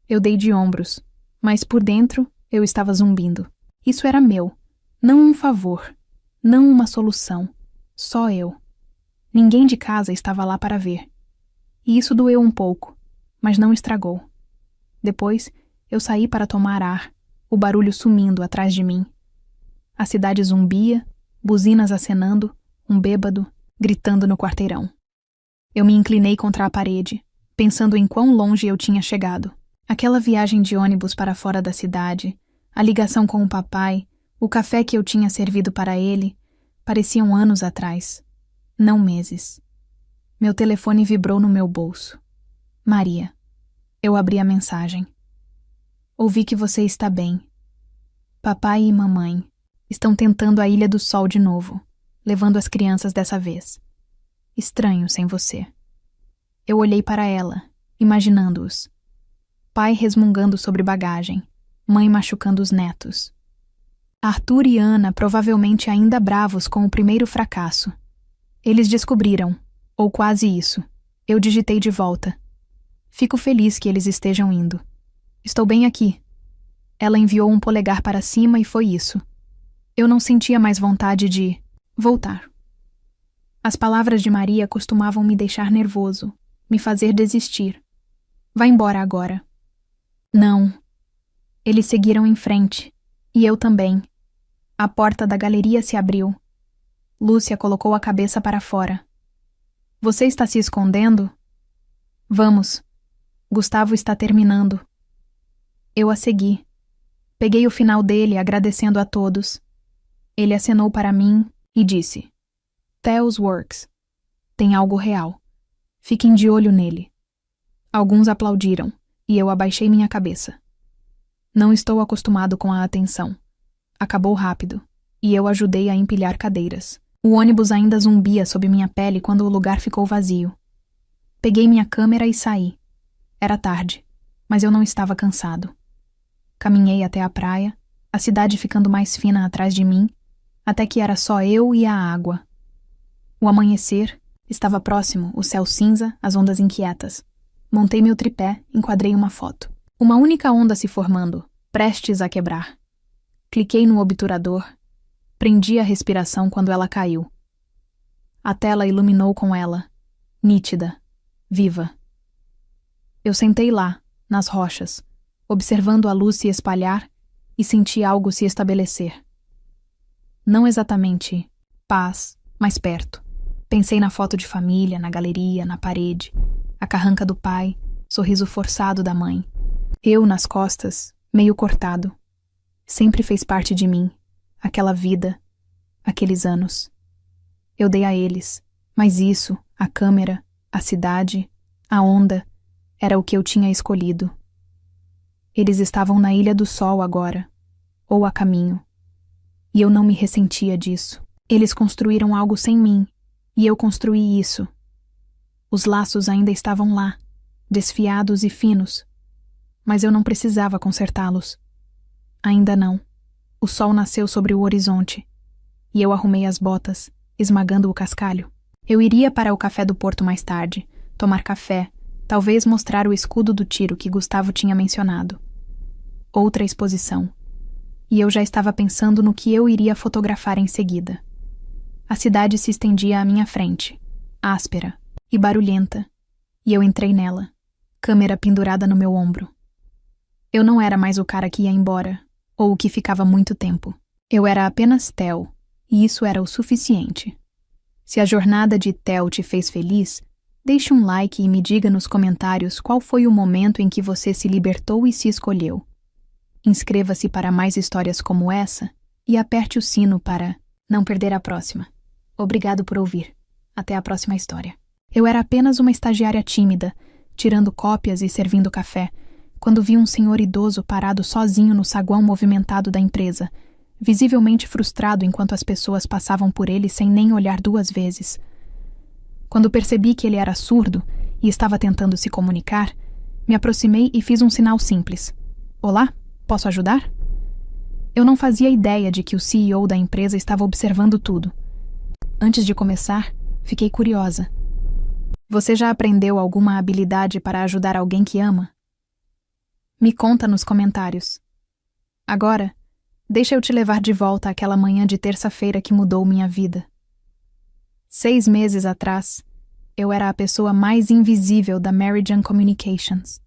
A: Eu dei de ombros, mas por dentro eu estava zumbindo. Isso era meu, não um favor, não uma solução, só eu. Ninguém de casa estava lá para ver. E isso doeu um pouco, mas não estragou. Depois, eu saí para tomar ar, o barulho sumindo atrás de mim. A cidade zumbia, buzinas acenando, um bêbado gritando no quarteirão. Eu me inclinei contra a parede, pensando em quão longe eu tinha chegado. Aquela viagem de ônibus para fora da cidade, a ligação com o papai, o café que eu tinha servido para ele, pareciam anos atrás, não meses. Meu telefone vibrou no meu bolso. Maria. Eu abri a mensagem. Ouvi que você está bem. Papai e mamãe estão tentando a Ilha do Sol de novo, levando as crianças dessa vez. Estranho sem você. Eu olhei para ela, imaginando-os. Pai resmungando sobre bagagem, mãe machucando os netos. Arthur e Ana provavelmente ainda bravos com o primeiro fracasso. Eles descobriram, ou quase isso, Eu digitei de volta. Fico feliz que eles estejam indo. Estou bem aqui. Ela enviou um polegar para cima e foi isso. Eu não sentia mais vontade de voltar. As palavras de Maria costumavam me deixar nervoso, me fazer desistir. Vá embora agora. Não. Eles seguiram em frente, e eu também. A porta da galeria se abriu. Lúcia colocou a cabeça para fora. Você está se escondendo? Vamos. Gustavo está terminando. Eu a segui. Peguei o final dele agradecendo a todos. Ele acenou para mim e disse: Theo's Works. Tem algo real. Fiquem de olho nele. Alguns aplaudiram, e eu abaixei minha cabeça. Não estou acostumado com a atenção. Acabou rápido, e eu ajudei a empilhar cadeiras. O ônibus ainda zumbia sob minha pele quando o lugar ficou vazio. Peguei minha câmera e saí. Era tarde, mas eu não estava cansado. Caminhei até a praia, a cidade ficando mais fina atrás de mim, até que era só eu e a água. O amanhecer estava próximo, o céu cinza, as ondas inquietas. Montei meu tripé, enquadrei uma foto. Uma única onda se formando, prestes a quebrar. Cliquei no obturador. Prendi a respiração quando ela caiu. A tela iluminou com ela, nítida, viva. Eu sentei lá, nas rochas, observando a luz se espalhar e senti algo se estabelecer. Não exatamente paz, mas perto. Pensei na foto de família, na galeria, na parede, a carranca do pai, sorriso forçado da mãe. Eu nas costas, meio cortado. Sempre fez parte de mim. Aquela vida, aqueles anos. Eu dei a eles, mas isso, a câmera, a cidade, a onda, era o que eu tinha escolhido. Eles estavam na Ilha do Sol agora, ou a caminho. E eu não me ressentia disso. Eles construíram algo sem mim, e eu construí isso. Os laços ainda estavam lá, desfiados e finos, mas eu não precisava consertá-los. Ainda não. O sol nasceu sobre o horizonte, e eu arrumei as botas, esmagando o cascalho. Eu iria para o café do Porto mais tarde, tomar café, talvez mostrar o escudo do tiro que Gustavo tinha mencionado. Outra exposição. E eu já estava pensando no que eu iria fotografar em seguida. A cidade se estendia à minha frente, áspera e barulhenta, e eu entrei nela, câmera pendurada no meu ombro. Eu não era mais o cara que ia embora, ou o que ficava muito tempo. Eu era apenas Theo, e isso era o suficiente. Se a jornada de Theo te fez feliz, deixe um like e me diga nos comentários qual foi o momento em que você se libertou e se escolheu. Inscreva-se para mais histórias como essa e aperte o sino para não perder a próxima. Obrigado por ouvir. Até a próxima história. Eu era apenas uma estagiária tímida, tirando cópias e servindo café, quando vi um senhor idoso parado sozinho no saguão movimentado da empresa, visivelmente frustrado enquanto as pessoas passavam por ele sem nem olhar duas vezes. Quando percebi que ele era surdo e estava tentando se comunicar, me aproximei e fiz um sinal simples. Olá, posso ajudar? Eu não fazia ideia de que o CEO da empresa estava observando tudo. Antes de começar, fiquei curiosa. Você já aprendeu alguma habilidade para ajudar alguém que ama? Me conta nos comentários. Agora, deixa eu te levar de volta àquela manhã de terça-feira que mudou minha vida. 6 meses atrás, eu era a pessoa mais invisível da Meridian Communications.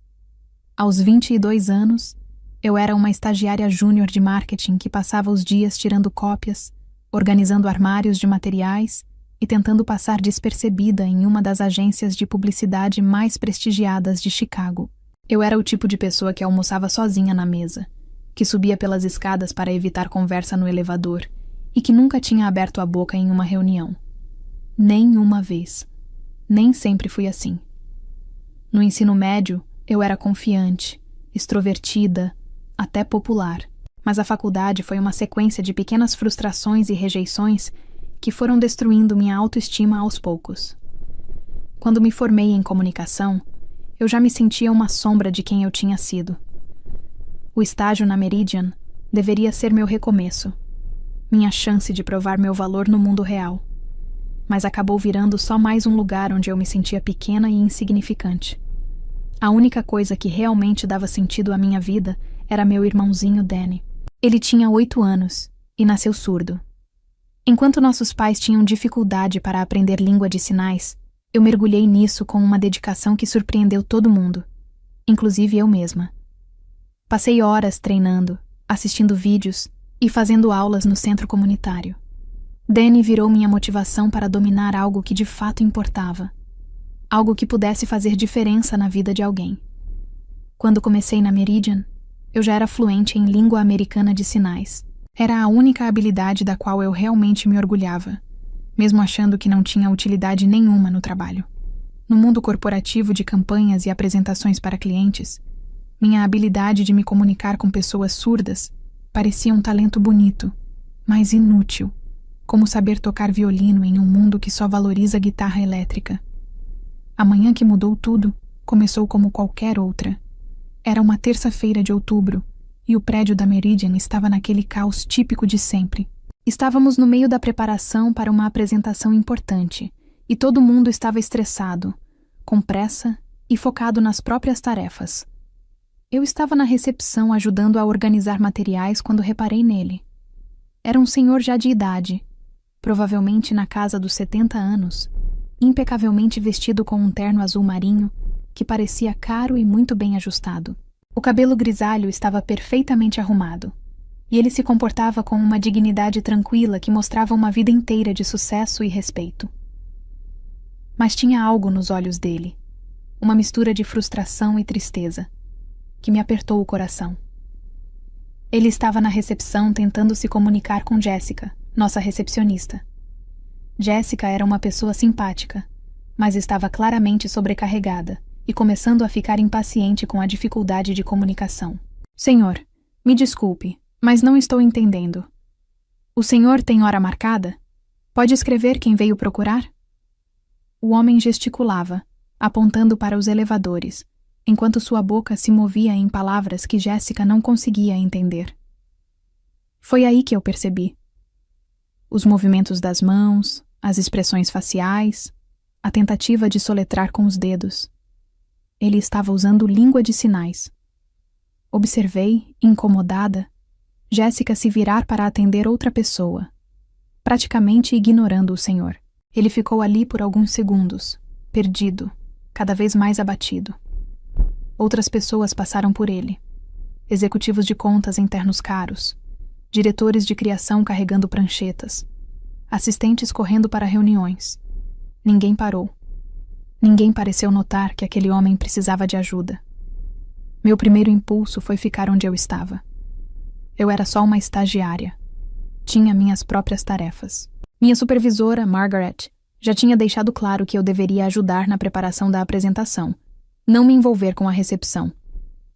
A: Aos 22 anos, eu era uma estagiária júnior de marketing que passava os dias tirando cópias, organizando armários de materiais e tentando passar despercebida em uma das agências de publicidade mais prestigiadas de Chicago. Eu era o tipo de pessoa que almoçava sozinha na mesa, que subia pelas escadas para evitar conversa no elevador e que nunca tinha aberto a boca em uma reunião. Nem uma vez. Nem sempre fui assim. No ensino médio, eu era confiante, extrovertida, até popular, mas a faculdade foi uma sequência de pequenas frustrações e rejeições que foram destruindo minha autoestima aos poucos. Quando me formei em comunicação, eu já me sentia uma sombra de quem eu tinha sido. O estágio na Meridian deveria ser meu recomeço, minha chance de provar meu valor no mundo real. mas acabou virando só mais um lugar onde eu me sentia pequena e insignificante. A única coisa que realmente dava sentido à minha vida era meu irmãozinho Danny. Ele tinha 8 anos e nasceu surdo. Enquanto nossos pais tinham dificuldade para aprender língua de sinais, eu mergulhei nisso com uma dedicação que surpreendeu todo mundo, inclusive eu mesma. Passei horas treinando, assistindo vídeos e fazendo aulas no centro comunitário. Danny virou minha motivação para dominar algo que de fato importava. Algo que pudesse fazer diferença na vida de alguém. Quando comecei na Meridian, eu já era fluente em língua americana de sinais. Era a única habilidade da qual eu realmente me orgulhava, mesmo achando que não tinha utilidade nenhuma no trabalho. No mundo corporativo de campanhas e apresentações para clientes, minha habilidade de me comunicar com pessoas surdas parecia um talento bonito, mas inútil, como saber tocar violino em um mundo que só valoriza guitarra elétrica. A manhã que mudou tudo começou como qualquer outra. Era uma terça-feira de outubro e o prédio da Meridian estava naquele caos típico de sempre. Estávamos no meio da preparação para uma apresentação importante e todo mundo estava estressado, com pressa e focado nas próprias tarefas. Eu estava na recepção ajudando a organizar materiais quando reparei nele. Era um senhor já de idade, provavelmente na casa dos 70 anos, impecavelmente vestido com um terno azul marinho que parecia caro e muito bem ajustado. O cabelo grisalho estava perfeitamente arrumado, e ele se comportava com uma dignidade tranquila que mostrava uma vida inteira de sucesso e respeito. Mas tinha algo nos olhos dele, uma mistura de frustração e tristeza, que me apertou o coração. Ele estava na recepção tentando se comunicar com Jessica, nossa recepcionista. Jessica era uma pessoa simpática, mas estava claramente sobrecarregada e começando a ficar impaciente com a dificuldade de comunicação. Senhor, me desculpe, mas não estou entendendo. O senhor tem hora marcada? Pode escrever quem veio procurar? O homem gesticulava, apontando para os elevadores, enquanto sua boca se movia em palavras que Jessica não conseguia entender. Foi aí que eu percebi. Os movimentos das mãos, as expressões faciais, a tentativa de soletrar com os dedos. Ele estava usando língua de sinais. Observei, incomodada, Jessica se virar para atender outra pessoa, praticamente ignorando o senhor. Ele ficou ali por alguns segundos, perdido, cada vez mais abatido. Outras pessoas passaram por ele. Executivos de contas em ternos caros, diretores de criação carregando pranchetas, assistentes correndo para reuniões. Ninguém parou. Ninguém pareceu notar que aquele homem precisava de ajuda. Meu primeiro impulso foi ficar onde eu estava. Eu era só uma estagiária. Tinha minhas próprias tarefas. Minha supervisora, Margaret, já tinha deixado claro que eu deveria ajudar na preparação da apresentação, não me envolver com a recepção.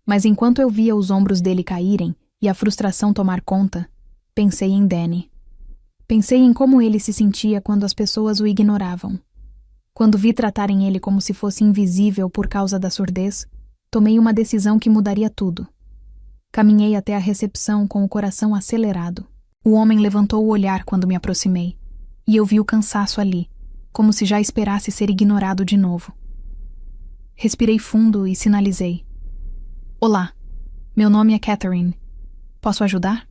A: Mas enquanto eu via os ombros dele caírem e a frustração tomar conta, pensei em Danny. Pensei em como ele se sentia quando as pessoas o ignoravam. Quando vi tratarem ele como se fosse invisível por causa da surdez, tomei uma decisão que mudaria tudo. Caminhei até a recepção com o coração acelerado. O homem levantou o olhar quando me aproximei, e eu vi o cansaço ali, como se já esperasse ser ignorado de novo. Respirei fundo e sinalizei. Olá, meu nome é Catherine. Posso ajudar?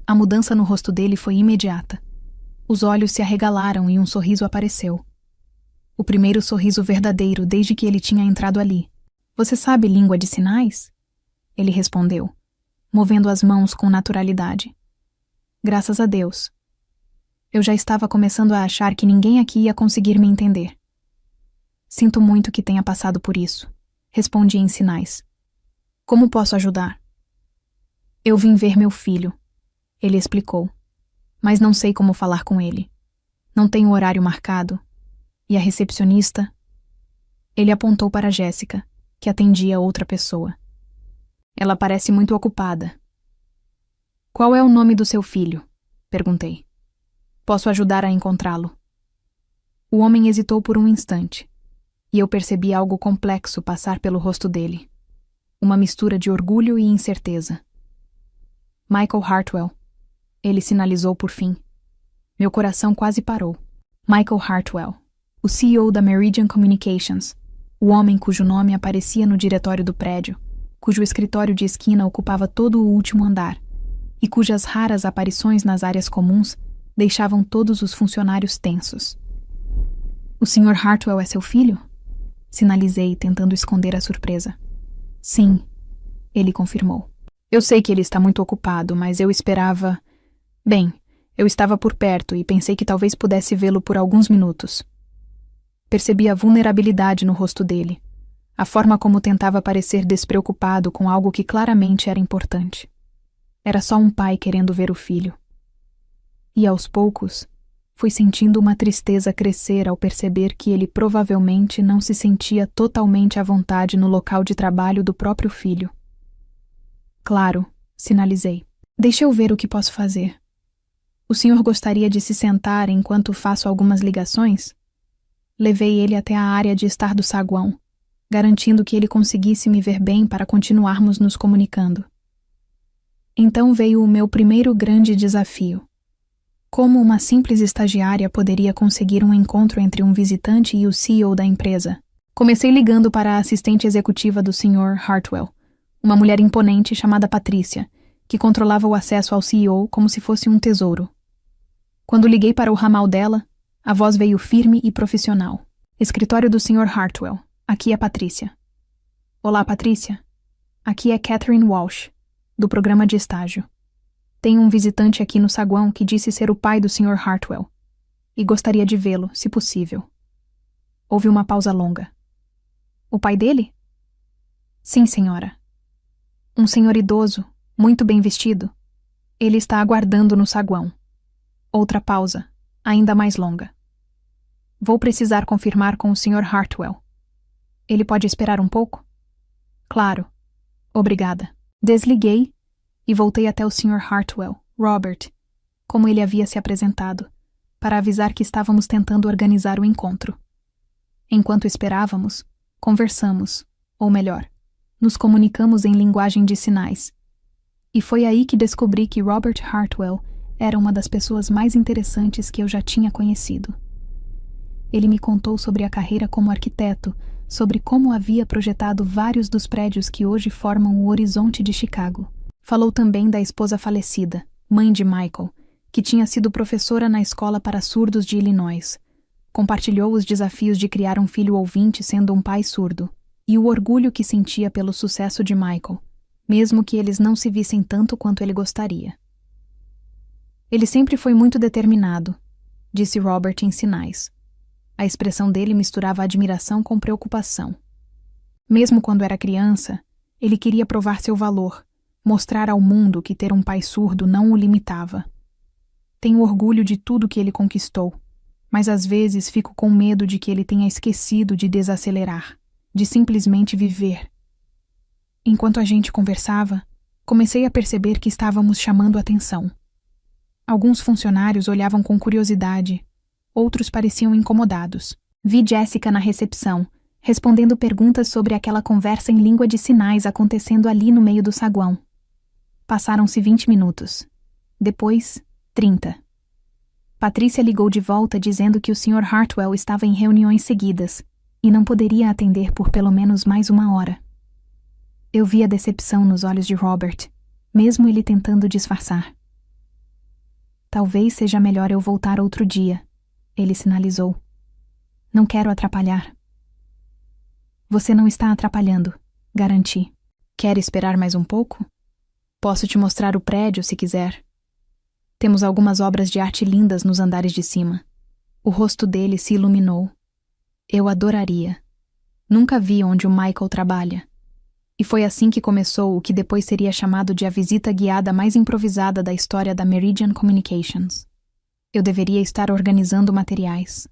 A: A mudança no rosto dele foi imediata. Os olhos se arregalaram e um sorriso apareceu. O primeiro sorriso verdadeiro desde que ele tinha entrado ali. Você sabe língua de sinais? Ele respondeu, movendo as mãos com naturalidade. Graças a Deus. Eu já estava começando a achar que ninguém aqui ia conseguir me entender. Sinto muito que tenha passado por isso, respondi em sinais. Como posso ajudar? Eu vim ver meu filho, ele explicou, mas não sei como falar com ele. Não tenho horário marcado. E a recepcionista? Ele apontou para Jessica, que atendia outra pessoa. Ela parece muito ocupada. Qual é o nome do seu filho? Perguntei. Posso ajudar a encontrá-lo. O homem hesitou por um instante, e eu percebi algo complexo passar pelo rosto dele. Uma mistura de orgulho e incerteza. Michael Hartwell. Ele sinalizou por fim. Meu coração quase parou. Michael Hartwell, o CEO da Meridian Communications, o homem cujo nome aparecia no diretório do prédio, cujo escritório de esquina ocupava todo o último andar, e cujas raras aparições nas áreas comuns deixavam todos os funcionários tensos. O Sr. Hartwell é seu filho? Sinalizei, tentando esconder a surpresa. Sim, ele confirmou. Eu sei que ele está muito ocupado, mas eu esperava... Bem, eu estava por perto e pensei que talvez pudesse vê-lo por alguns minutos. Percebi a vulnerabilidade no rosto dele, a forma como tentava parecer despreocupado com algo que claramente era importante. Era só um pai querendo ver o filho. E aos poucos, fui sentindo uma tristeza crescer ao perceber que ele provavelmente não se sentia totalmente à vontade no local de trabalho do próprio filho. Claro, sinalizei. Deixa eu ver o que posso fazer. O senhor gostaria de se sentar enquanto faço algumas ligações? Levei ele até a área de estar do saguão, garantindo que ele conseguisse me ver bem para continuarmos nos comunicando. Então veio o meu primeiro grande desafio. Como uma simples estagiária poderia conseguir um encontro entre um visitante e o CEO da empresa? Comecei ligando para a assistente executiva do Sr. Hartwell, uma mulher imponente chamada Patrícia, que controlava o acesso ao CEO como se fosse um tesouro. Quando liguei para o ramal dela, a voz veio firme e profissional. Escritório do Sr. Hartwell. Aqui é Patrícia. Olá, Patrícia. Aqui é Catherine Walsh, do programa de estágio. Tem um visitante aqui no saguão que disse ser o pai do Sr. Hartwell e gostaria de vê-lo, se possível. Houve uma pausa longa. O pai dele? Sim, senhora. Um senhor idoso, muito bem vestido. Ele está aguardando no saguão. Outra pausa, ainda mais longa. Vou precisar confirmar com o Sr. Hartwell. Ele pode esperar um pouco? Claro. Obrigada. Desliguei e voltei até o Sr. Hartwell, Robert, como ele havia se apresentado, para avisar que estávamos tentando organizar o encontro. Enquanto esperávamos, conversamos, ou melhor, nos comunicamos em linguagem de sinais. E foi aí que descobri que Robert Hartwell era uma das pessoas mais interessantes que eu já tinha conhecido. Ele me contou sobre a carreira como arquiteto, sobre como havia projetado vários dos prédios que hoje formam o horizonte de Chicago. Falou também da esposa falecida, mãe de Michael, que tinha sido professora na escola para surdos de Illinois. Compartilhou os desafios de criar um filho ouvinte sendo um pai surdo, e o orgulho que sentia pelo sucesso de Michael, mesmo que eles não se vissem tanto quanto ele gostaria. Ele sempre foi muito determinado, disse Robert em sinais. A expressão dele misturava admiração com preocupação. Mesmo quando era criança, ele queria provar seu valor, mostrar ao mundo que ter um pai surdo não o limitava. Tenho orgulho de tudo que ele conquistou, mas às vezes fico com medo de que ele tenha esquecido de desacelerar, de simplesmente viver. Enquanto a gente conversava, comecei a perceber que estávamos chamando atenção. Alguns funcionários olhavam com curiosidade, outros pareciam incomodados. Vi Jessica na recepção, respondendo perguntas sobre aquela conversa em língua de sinais acontecendo ali no meio do saguão. Passaram-se 20 minutos. Depois, 30. Patrícia ligou de volta dizendo que o Sr. Hartwell estava em reuniões seguidas e não poderia atender por pelo menos mais 1 hora. Eu vi a decepção nos olhos de Robert, mesmo ele tentando disfarçar. Talvez seja melhor eu voltar outro dia, ele sinalizou. Não quero atrapalhar. Você não está atrapalhando, garanti. Quer esperar mais um pouco? Posso te mostrar o prédio se quiser. Temos algumas obras de arte lindas nos andares de cima. O rosto dele se iluminou. Eu adoraria. Nunca vi onde o Michael trabalha. E foi assim que começou o que depois seria chamado de a visita guiada mais improvisada da história da Meridian Communications. Eu deveria estar organizando materiais.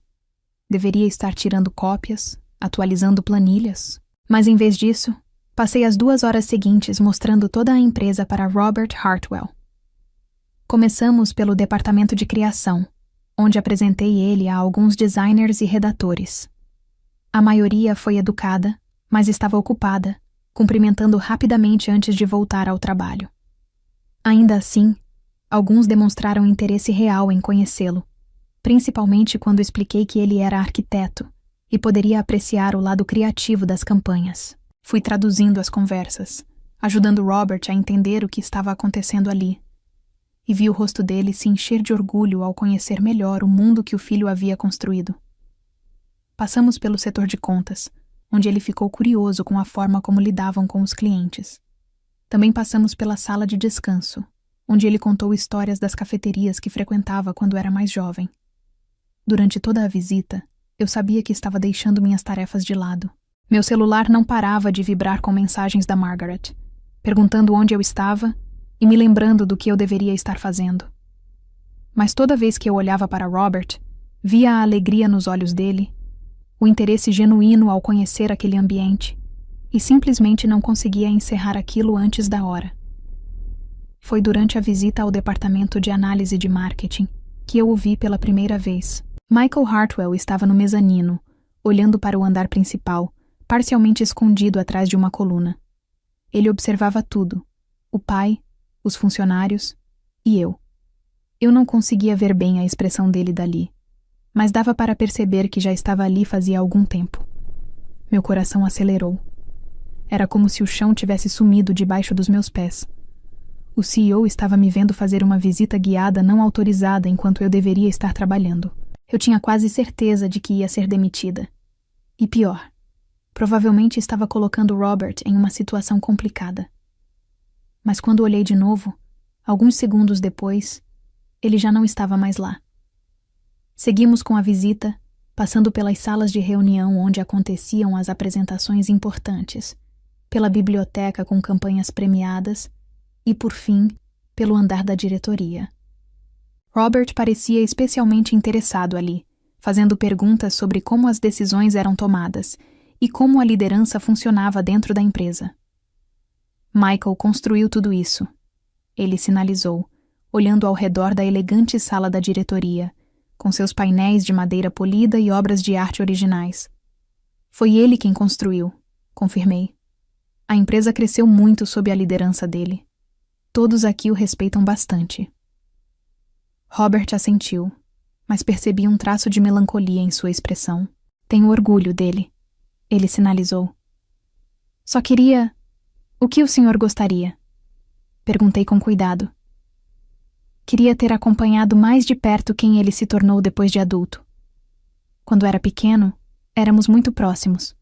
A: Deveria estar tirando cópias, atualizando planilhas. Mas em vez disso, passei as 2 horas seguintes mostrando toda a empresa para Robert Hartwell. Começamos pelo departamento de criação, onde apresentei ele a alguns designers e redatores. A maioria foi educada, mas estava ocupada, cumprimentando rapidamente antes de voltar ao trabalho. Ainda assim, alguns demonstraram interesse real em conhecê-lo, principalmente quando expliquei que ele era arquiteto e poderia apreciar o lado criativo das campanhas. Fui traduzindo as conversas, ajudando Robert a entender o que estava acontecendo ali, e vi o rosto dele se encher de orgulho ao conhecer melhor o mundo que o filho havia construído. Passamos pelo setor de contas, onde ele ficou curioso com a forma como lidavam com os clientes. Também passamos pela sala de descanso, onde ele contou histórias das cafeterias que frequentava quando era mais jovem. Durante toda a visita, eu sabia que estava deixando minhas tarefas de lado. Meu celular não parava de vibrar com mensagens da Margaret, perguntando onde eu estava e me lembrando do que eu deveria estar fazendo. Mas toda vez que eu olhava para Robert, via a alegria nos olhos dele, o interesse genuíno ao conhecer aquele ambiente, e simplesmente não conseguia encerrar aquilo antes da hora. Foi durante a visita ao departamento de análise de marketing que eu o vi pela primeira vez. Michael Hartwell estava no mezanino, olhando para o andar principal, parcialmente escondido atrás de uma coluna. Ele observava tudo: o pai, os funcionários e eu. Eu não conseguia ver bem a expressão dele dali, mas dava para perceber que já estava ali fazia algum tempo. Meu coração acelerou. Era como se o chão tivesse sumido debaixo dos meus pés. O CEO estava me vendo fazer uma visita guiada não autorizada enquanto eu deveria estar trabalhando. Eu tinha quase certeza de que ia ser demitida. E pior, provavelmente estava colocando Robert em uma situação complicada. Mas quando olhei de novo, alguns segundos depois, ele já não estava mais lá. Seguimos com a visita, passando pelas salas de reunião onde aconteciam as apresentações importantes, pela biblioteca com campanhas premiadas e, por fim, pelo andar da diretoria. Robert parecia especialmente interessado ali, fazendo perguntas sobre como as decisões eram tomadas e como a liderança funcionava dentro da empresa. Michael construiu tudo isso. Ele sinalizou, olhando ao redor da elegante sala da diretoria, com seus painéis de madeira polida e obras de arte originais. Foi ele quem construiu, confirmei. A empresa cresceu muito sob a liderança dele. Todos aqui o respeitam bastante. Robert assentiu, mas percebi um traço de melancolia em sua expressão. Tenho orgulho dele, ele sinalizou. Só queria... O que o senhor gostaria? Perguntei com cuidado. Queria ter acompanhado mais de perto quem ele se tornou depois de adulto. Quando era pequeno, éramos muito próximos.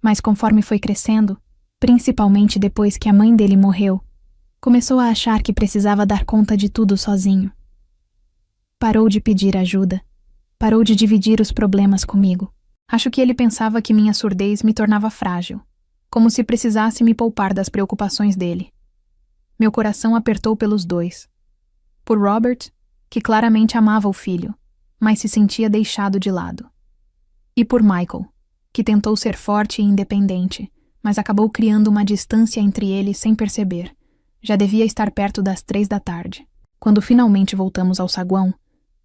A: Mas conforme foi crescendo, principalmente depois que a mãe dele morreu, começou a achar que precisava dar conta de tudo sozinho. Parou de pedir ajuda. Parou de dividir os problemas comigo. Acho que ele pensava que minha surdez me tornava frágil, como se precisasse me poupar das preocupações dele. Meu coração apertou pelos dois. Por Robert, que claramente amava o filho, mas se sentia deixado de lado. E por Michael, que tentou ser forte e independente, mas acabou criando uma distância entre eles sem perceber. Já devia estar perto das 3 da tarde. Quando finalmente voltamos ao saguão,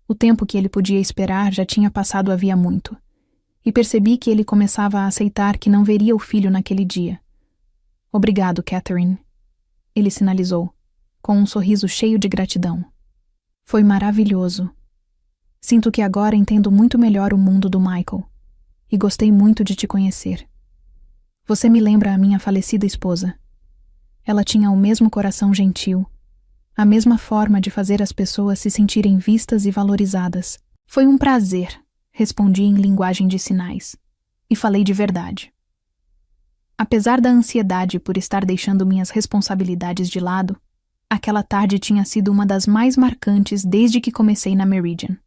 A: o tempo que ele podia esperar já tinha passado havia muito, e percebi que ele começava a aceitar que não veria o filho naquele dia. Obrigado, Catherine, ele sinalizou, com um sorriso cheio de gratidão. Foi maravilhoso. Sinto que agora entendo muito melhor o mundo do Michael, e gostei muito de te conhecer. Você me lembra a minha falecida esposa. Ela tinha o mesmo coração gentil, a mesma forma de fazer as pessoas se sentirem vistas e valorizadas. Foi um prazer, respondi em linguagem de sinais, e falei de verdade. Apesar da ansiedade por estar deixando minhas responsabilidades de lado, aquela tarde tinha sido uma das mais marcantes desde que comecei na Meridian.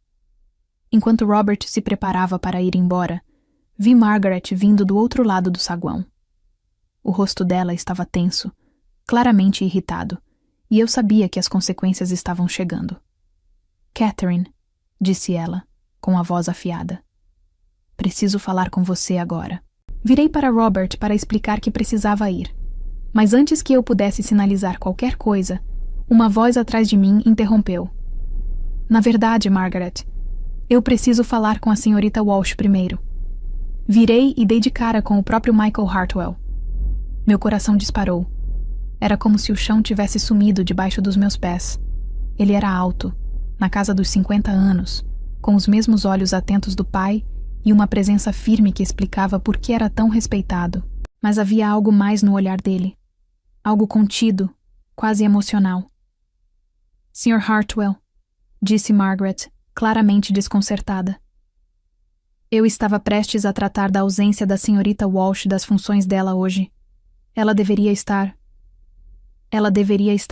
A: Enquanto Robert se preparava para ir embora, vi Margaret vindo do outro lado do saguão. O rosto dela estava tenso, claramente irritado, e eu sabia que as consequências estavam chegando. Catherine, disse ela, com a voz afiada. Preciso falar com você agora. Virei para Robert para explicar que precisava ir, mas antes que eu pudesse sinalizar qualquer coisa, uma voz atrás de mim interrompeu. Na verdade, Margaret, eu preciso falar com a senhorita Walsh primeiro. Virei e dei de cara com o próprio Michael Hartwell. Meu coração disparou. Era como se o chão tivesse sumido debaixo dos meus pés. Ele era alto, na casa dos 50 anos, com os mesmos olhos atentos do pai e uma presença firme que explicava por que era tão respeitado. Mas havia algo mais no olhar dele. Algo contido, quase emocional. Sr. Hartwell, disse Margaret, claramente desconcertada. Eu estava prestes a tratar da ausência da senhorita Walsh das funções dela hoje. Ela deveria estar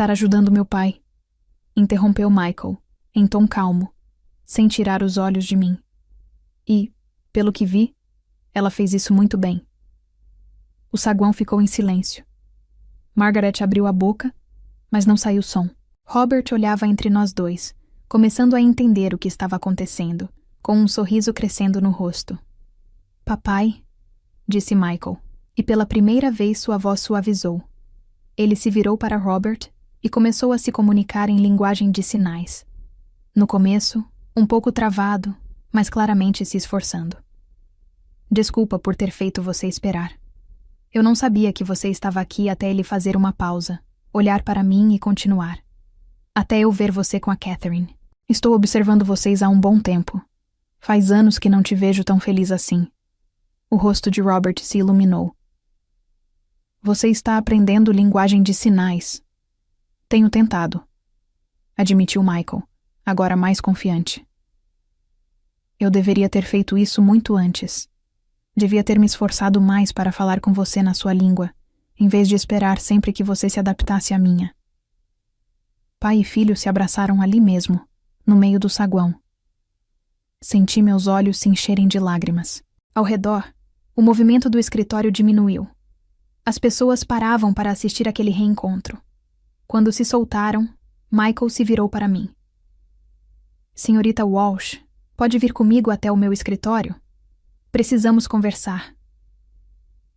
A: ajudando meu pai, interrompeu Michael, em tom calmo, sem tirar os olhos de mim. E, pelo que vi, ela fez isso muito bem. O saguão ficou em silêncio. Margaret abriu a boca, mas não saiu som. Robert olhava entre nós dois, começando a entender o que estava acontecendo, com um sorriso crescendo no rosto. Papai, disse Michael, e pela primeira vez sua voz suavizou. Ele se virou para Robert e começou a se comunicar em linguagem de sinais. No começo, um pouco travado, mas claramente se esforçando. Desculpa por ter feito você esperar. Eu não sabia que você estava aqui até ele fazer uma pausa, olhar para mim e continuar. Até eu ver você com a Catherine. Estou observando vocês há um bom tempo. Faz anos que não te vejo tão feliz assim. O rosto de Robert se iluminou. Você está aprendendo linguagem de sinais. Tenho tentado, admitiu Michael, agora mais confiante. Eu deveria ter feito isso muito antes. Devia ter me esforçado mais para falar com você na sua língua, em vez de esperar sempre que você se adaptasse à minha. Pai e filho se abraçaram ali mesmo, no meio do saguão. Senti meus olhos se encherem de lágrimas. Ao redor, o movimento do escritório diminuiu. As pessoas paravam para assistir aquele reencontro. Quando se soltaram, Michael se virou para mim. Senhorita Walsh, pode vir comigo até o meu escritório? Precisamos conversar.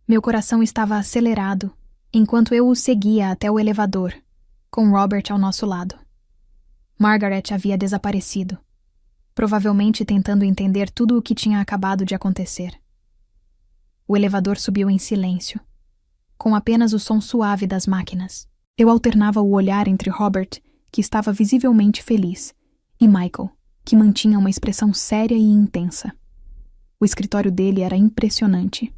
A: Meu coração estava acelerado, enquanto eu o seguia até o elevador, com Robert ao nosso lado. Margaret havia desaparecido, provavelmente tentando entender tudo o que tinha acabado de acontecer. O elevador subiu em silêncio, com apenas o som suave das máquinas. Eu alternava o olhar entre Robert, que estava visivelmente feliz, e Michael, que mantinha uma expressão séria e intensa. O escritório dele era impressionante.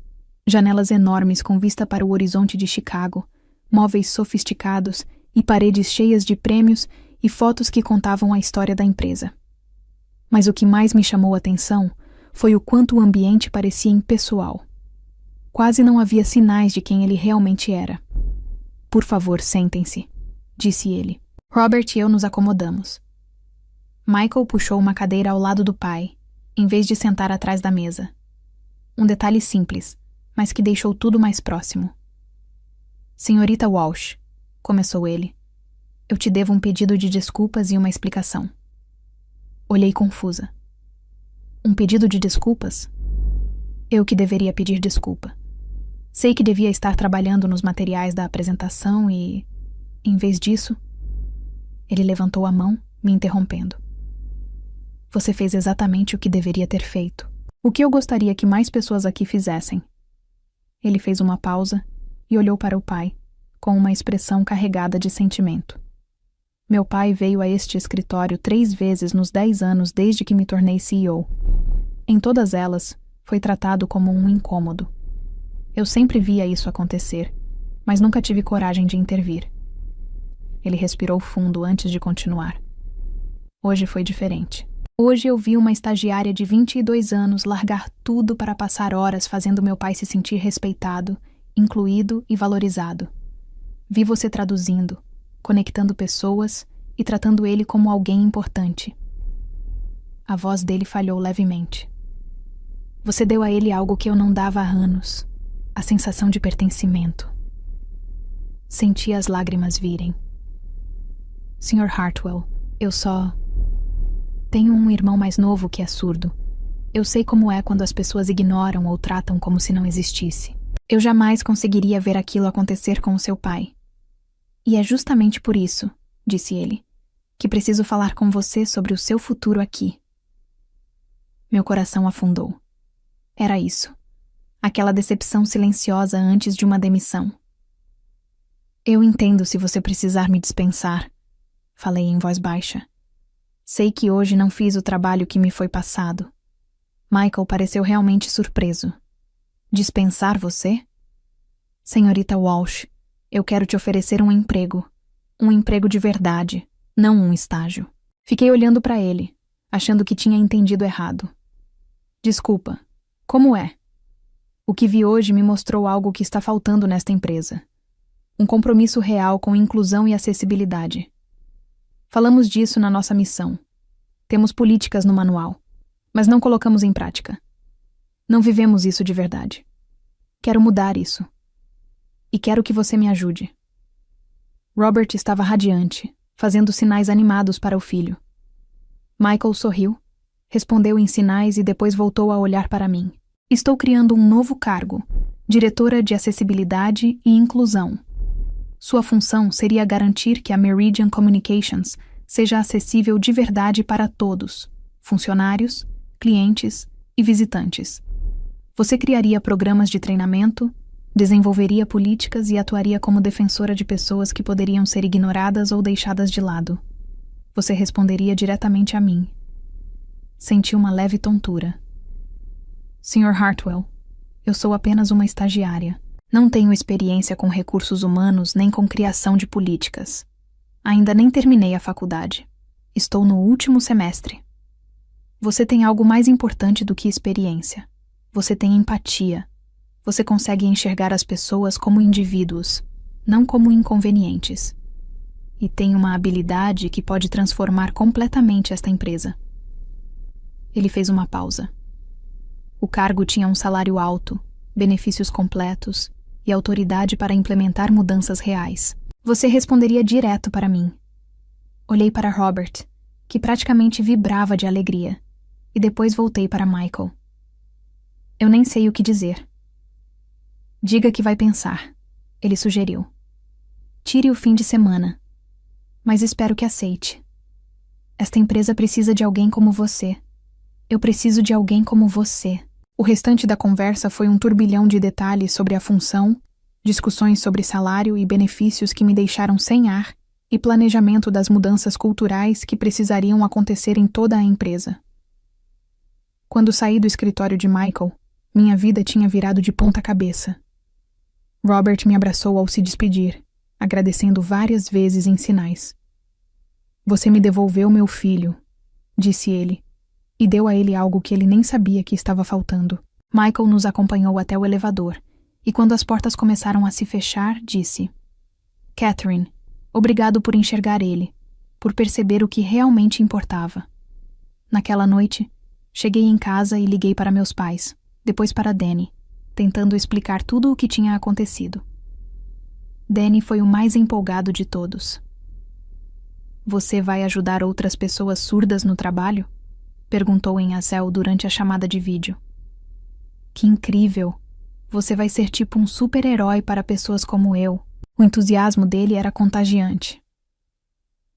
A: Janelas enormes com vista para o horizonte de Chicago, móveis sofisticados e paredes cheias de prêmios e fotos que contavam a história da empresa. Mas o que mais me chamou a atenção foi o quanto o ambiente parecia impessoal. Quase não havia sinais de quem ele realmente era. Por favor, sentem-se, disse ele. Robert e eu nos acomodamos. Michael puxou uma cadeira ao lado do pai, em vez de sentar atrás da mesa. Um detalhe simples, mas que deixou tudo mais próximo. Senhorita Walsh, começou ele, eu te devo um pedido de desculpas e uma explicação. Olhei confusa. Um pedido de desculpas? Eu que deveria pedir desculpa. Sei que devia estar trabalhando nos materiais da apresentação e, em vez disso, ele levantou a mão, me interrompendo. Você fez exatamente o que deveria ter feito. O que eu gostaria que mais pessoas aqui fizessem. Ele fez uma pausa e olhou para o pai, com uma expressão carregada de sentimento. Meu pai veio a este escritório 3 vezes nos 10 anos desde que me tornei CEO. Em todas elas, foi tratado como um incômodo. Eu sempre via isso acontecer, mas nunca tive coragem de intervir. Ele respirou fundo antes de continuar. Hoje foi diferente. Hoje eu vi uma estagiária de 22 anos largar tudo para passar horas fazendo meu pai se sentir respeitado, incluído e valorizado. Vi você traduzindo, conectando pessoas e tratando ele como alguém importante. A voz dele falhou levemente. Você deu a ele algo que eu não dava há anos, a sensação de pertencimento. Senti as lágrimas virem. Sr. Hartwell, eu só... Tenho um irmão mais novo que é surdo. Eu sei como é quando as pessoas ignoram ou tratam como se não existisse. Eu jamais conseguiria ver aquilo acontecer com o seu pai. E é justamente por isso, disse ele, que preciso falar com você sobre o seu futuro aqui. Meu coração afundou. Era isso. Aquela decepção silenciosa antes de uma demissão. Eu entendo se você precisar me dispensar, falei em voz baixa. Sei que hoje não fiz o trabalho que me foi passado. Michael pareceu realmente surpreso. Dispensar você? Senhorita Walsh, eu quero te oferecer um emprego. Um emprego de verdade, não um estágio. Fiquei olhando para ele, achando que tinha entendido errado. Desculpa, como é? O que vi hoje me mostrou algo que está faltando nesta empresa. Um compromisso real com inclusão e acessibilidade. Falamos disso na nossa missão. Temos políticas no manual, mas não colocamos em prática. Não vivemos isso de verdade. Quero mudar isso. E quero que você me ajude. Robert estava radiante, fazendo sinais animados para o filho. Michael sorriu, respondeu em sinais e depois voltou a olhar para mim. Estou criando um novo cargo, diretora de acessibilidade e inclusão. Sua função seria garantir que a Meridian Communications seja acessível de verdade para todos, funcionários, clientes e visitantes. Você criaria programas de treinamento, desenvolveria políticas e atuaria como defensora de pessoas que poderiam ser ignoradas ou deixadas de lado. Você responderia diretamente a mim. Senti uma leve tontura. Sr. Hartwell, eu sou apenas uma estagiária. Não tenho experiência com recursos humanos nem com criação de políticas. Ainda nem terminei a faculdade. Estou no último semestre. Você tem algo mais importante do que experiência. Você tem empatia. Você consegue enxergar as pessoas como indivíduos, não como inconvenientes. E tem uma habilidade que pode transformar completamente esta empresa. Ele fez uma pausa. O cargo tinha um salário alto, benefícios completos e autoridade para implementar mudanças reais. Você responderia direto para mim. Olhei para Robert, que praticamente vibrava de alegria, e depois voltei para Michael. Eu nem sei o que dizer. Diga que vai pensar, ele sugeriu. Tire o fim de semana, mas espero que aceite. Esta empresa precisa de alguém como você. Eu preciso de alguém como você. O restante da conversa foi um turbilhão de detalhes sobre a função, discussões sobre salário e benefícios que me deixaram sem ar e planejamento das mudanças culturais que precisariam acontecer em toda a empresa. Quando saí do escritório de Michael, minha vida tinha virado de ponta cabeça. Robert me abraçou ao se despedir, agradecendo várias vezes em sinais. Você me devolveu meu filho, disse ele, e deu a ele algo que ele nem sabia que estava faltando. Michael nos acompanhou até o elevador, e quando as portas começaram a se fechar, disse: Catherine, obrigado por enxergar ele, por perceber o que realmente importava. Naquela noite, cheguei em casa e liguei para meus pais, depois para Danny, tentando explicar tudo o que tinha acontecido. Danny foi o mais empolgado de todos. Você vai ajudar outras pessoas surdas no trabalho? Perguntou em Azel durante a chamada de vídeo. Que incrível! Você vai ser tipo um super-herói para pessoas como eu. O entusiasmo dele era contagiante.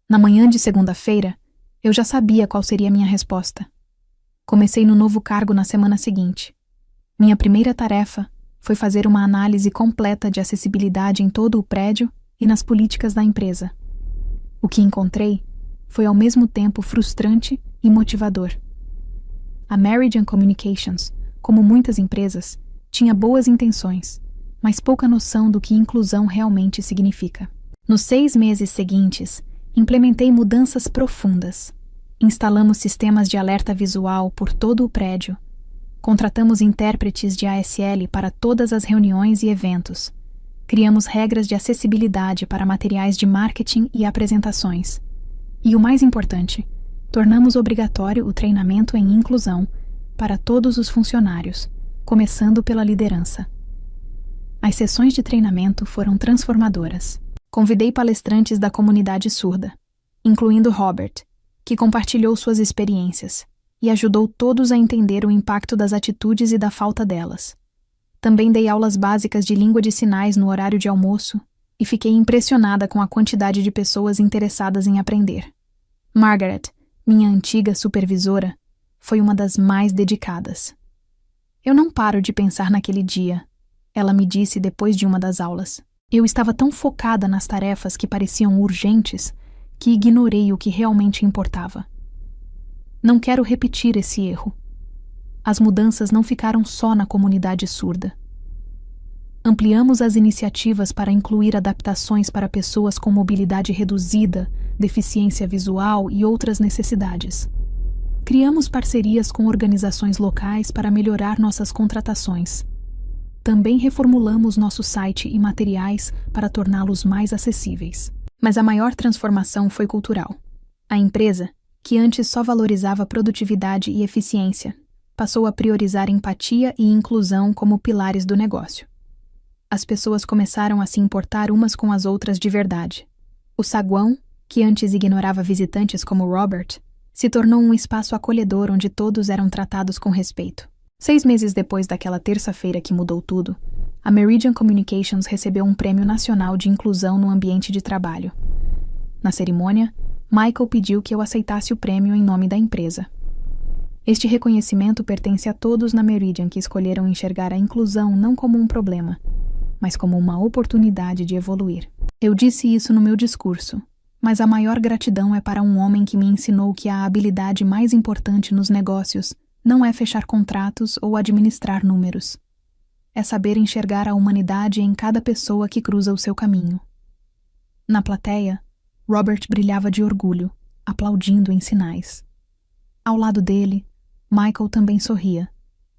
A: Na manhã de segunda-feira, eu já sabia qual seria a minha resposta. Comecei no novo cargo na semana seguinte. Minha primeira tarefa foi fazer uma análise completa de acessibilidade em todo o prédio e nas políticas da empresa. O que encontrei foi ao mesmo tempo frustrante e motivador. A Meridian Communications, como muitas empresas, tinha boas intenções, mas pouca noção do que inclusão realmente significa. Nos 6 meses seguintes, implementei mudanças profundas. Instalamos sistemas de alerta visual por todo o prédio. Contratamos intérpretes de ASL para todas as reuniões e eventos. Criamos regras de acessibilidade para materiais de marketing e apresentações. E o mais importante, tornamos obrigatório o treinamento em inclusão para todos os funcionários, começando pela liderança. As sessões de treinamento foram transformadoras. Convidei palestrantes da comunidade surda, incluindo Robert, que compartilhou suas experiências e ajudou todos a entender o impacto das atitudes e da falta delas. Também dei aulas básicas de língua de sinais no horário de almoço e fiquei impressionada com a quantidade de pessoas interessadas em aprender. Margaret, minha antiga supervisora, foi uma das mais dedicadas. Eu não paro de pensar naquele dia, ela me disse depois de uma das aulas. Eu estava tão focada nas tarefas que pareciam urgentes que ignorei o que realmente importava. Não quero repetir esse erro. As mudanças não ficaram só na comunidade surda. Ampliamos as iniciativas para incluir adaptações para pessoas com mobilidade reduzida, deficiência visual e outras necessidades. Criamos parcerias com organizações locais para melhorar nossas contratações. Também reformulamos nosso site e materiais para torná-los mais acessíveis. Mas a maior transformação foi cultural. A empresa, que antes só valorizava produtividade e eficiência, passou a priorizar empatia e inclusão como pilares do negócio. As pessoas começaram a se importar umas com as outras de verdade. O saguão, que antes ignorava visitantes como Robert, se tornou um espaço acolhedor onde todos eram tratados com respeito. 6 meses depois daquela terça-feira que mudou tudo, a Meridian Communications recebeu um prêmio nacional de inclusão no ambiente de trabalho. Na cerimônia, Michael pediu que eu aceitasse o prêmio em nome da empresa. Este reconhecimento pertence a todos na Meridian que escolheram enxergar a inclusão não como um problema, mas como uma oportunidade de evoluir. Eu disse isso no meu discurso, mas a maior gratidão é para um homem que me ensinou que a habilidade mais importante nos negócios não é fechar contratos ou administrar números. É saber enxergar a humanidade em cada pessoa que cruza o seu caminho. Na plateia, Robert brilhava de orgulho, aplaudindo em sinais. Ao lado dele, Michael também sorria,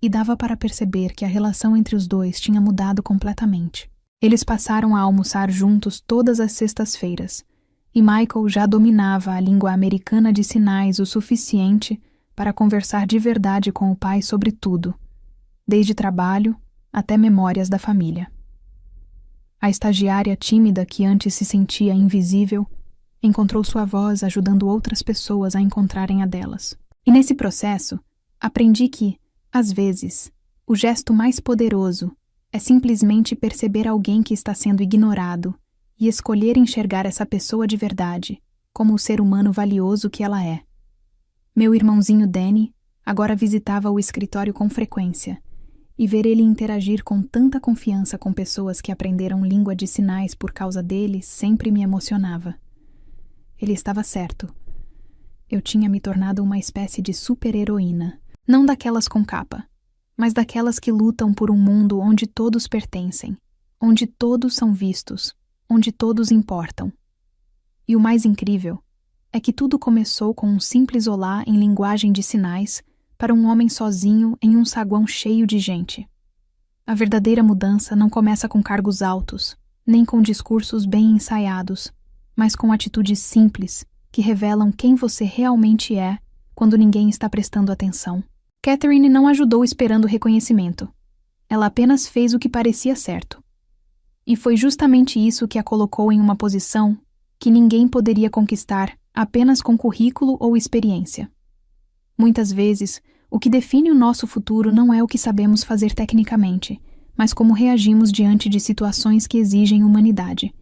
A: e dava para perceber que a relação entre os dois tinha mudado completamente. Eles passaram a almoçar juntos todas as sextas-feiras, e Michael já dominava a língua americana de sinais o suficiente para conversar de verdade com o pai sobre tudo, desde trabalho até memórias da família. A estagiária tímida que antes se sentia invisível encontrou sua voz ajudando outras pessoas a encontrarem a delas. E nesse processo, aprendi que, às vezes, o gesto mais poderoso é simplesmente perceber alguém que está sendo ignorado e escolher enxergar essa pessoa de verdade como o ser humano valioso que ela é. Meu irmãozinho Danny agora visitava o escritório com frequência, e ver ele interagir com tanta confiança com pessoas que aprenderam língua de sinais por causa dele sempre me emocionava. Ele estava certo. Eu tinha me tornado uma espécie de super-heroína, não daquelas com capa, mas daquelas que lutam por um mundo onde todos pertencem, onde todos são vistos, onde todos importam. E o mais incrível é que tudo começou com um simples olá em linguagem de sinais para um homem sozinho em um saguão cheio de gente. A verdadeira mudança não começa com cargos altos, nem com discursos bem ensaiados, mas com atitudes simples que revelam quem você realmente é quando ninguém está prestando atenção. Catherine não ajudou esperando reconhecimento. Ela apenas fez o que parecia certo. E foi justamente isso que a colocou em uma posição que ninguém poderia conquistar apenas com currículo ou experiência. Muitas vezes, o que define o nosso futuro não é o que sabemos fazer tecnicamente, mas como reagimos diante de situações que exigem humanidade.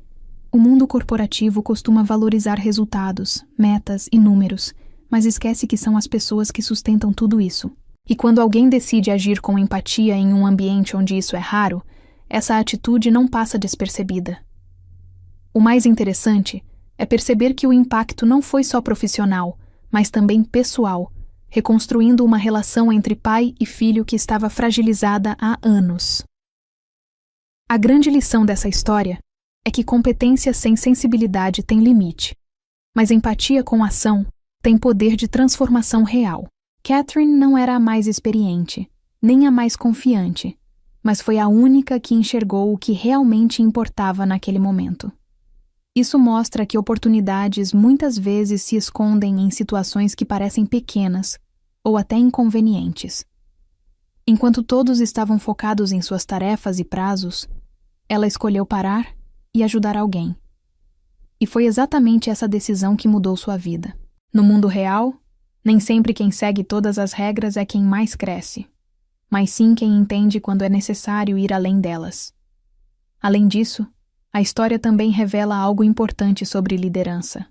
A: O mundo corporativo costuma valorizar resultados, metas e números, mas esquece que são as pessoas que sustentam tudo isso. E quando alguém decide agir com empatia em um ambiente onde isso é raro, essa atitude não passa despercebida. O mais interessante é perceber que o impacto não foi só profissional, mas também pessoal, reconstruindo uma relação entre pai e filho que estava fragilizada há anos. A grande lição dessa história é que competência sem sensibilidade tem limite, mas empatia com ação tem poder de transformação real. Catherine não era a mais experiente, nem a mais confiante, mas foi a única que enxergou o que realmente importava naquele momento. Isso mostra que oportunidades muitas vezes se escondem em situações que parecem pequenas ou até inconvenientes. Enquanto todos estavam focados em suas tarefas e prazos, ela escolheu parar e ajudar alguém. E foi exatamente essa decisão que mudou sua vida. No mundo real, nem sempre quem segue todas as regras é quem mais cresce, mas sim quem entende quando é necessário ir além delas. Além disso, a história também revela algo importante sobre liderança.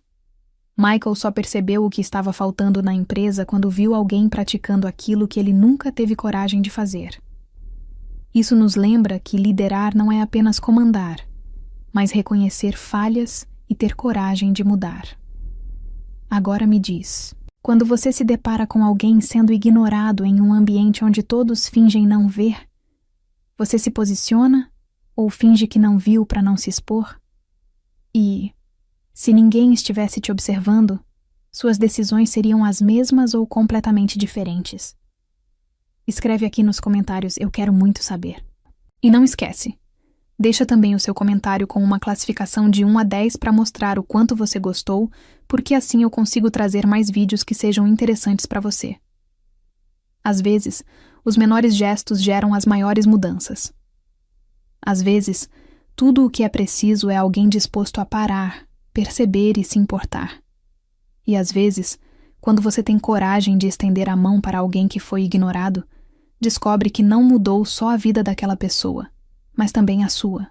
A: Michael só percebeu o que estava faltando na empresa quando viu alguém praticando aquilo que ele nunca teve coragem de fazer. Isso nos lembra que liderar não é apenas comandar, mas reconhecer falhas e ter coragem de mudar. Agora me diz, Quando você se depara com alguém sendo ignorado em um ambiente onde todos fingem não ver, você se posiciona ou finge que não viu para não se expor? E, se ninguém estivesse te observando, suas decisões seriam as mesmas ou completamente diferentes? Escreve aqui nos comentários, eu quero muito saber. E não esquece, deixa também o seu comentário com uma classificação de 1 a 10 para mostrar o quanto você gostou, porque assim eu consigo trazer mais vídeos que sejam interessantes para você. Às vezes, os menores gestos geram as maiores mudanças. Às vezes, tudo o que é preciso é alguém disposto a parar, perceber e se importar. E às vezes, quando você tem coragem de estender a mão para alguém que foi ignorado, descobre que não mudou só a vida daquela pessoa, mas também a sua.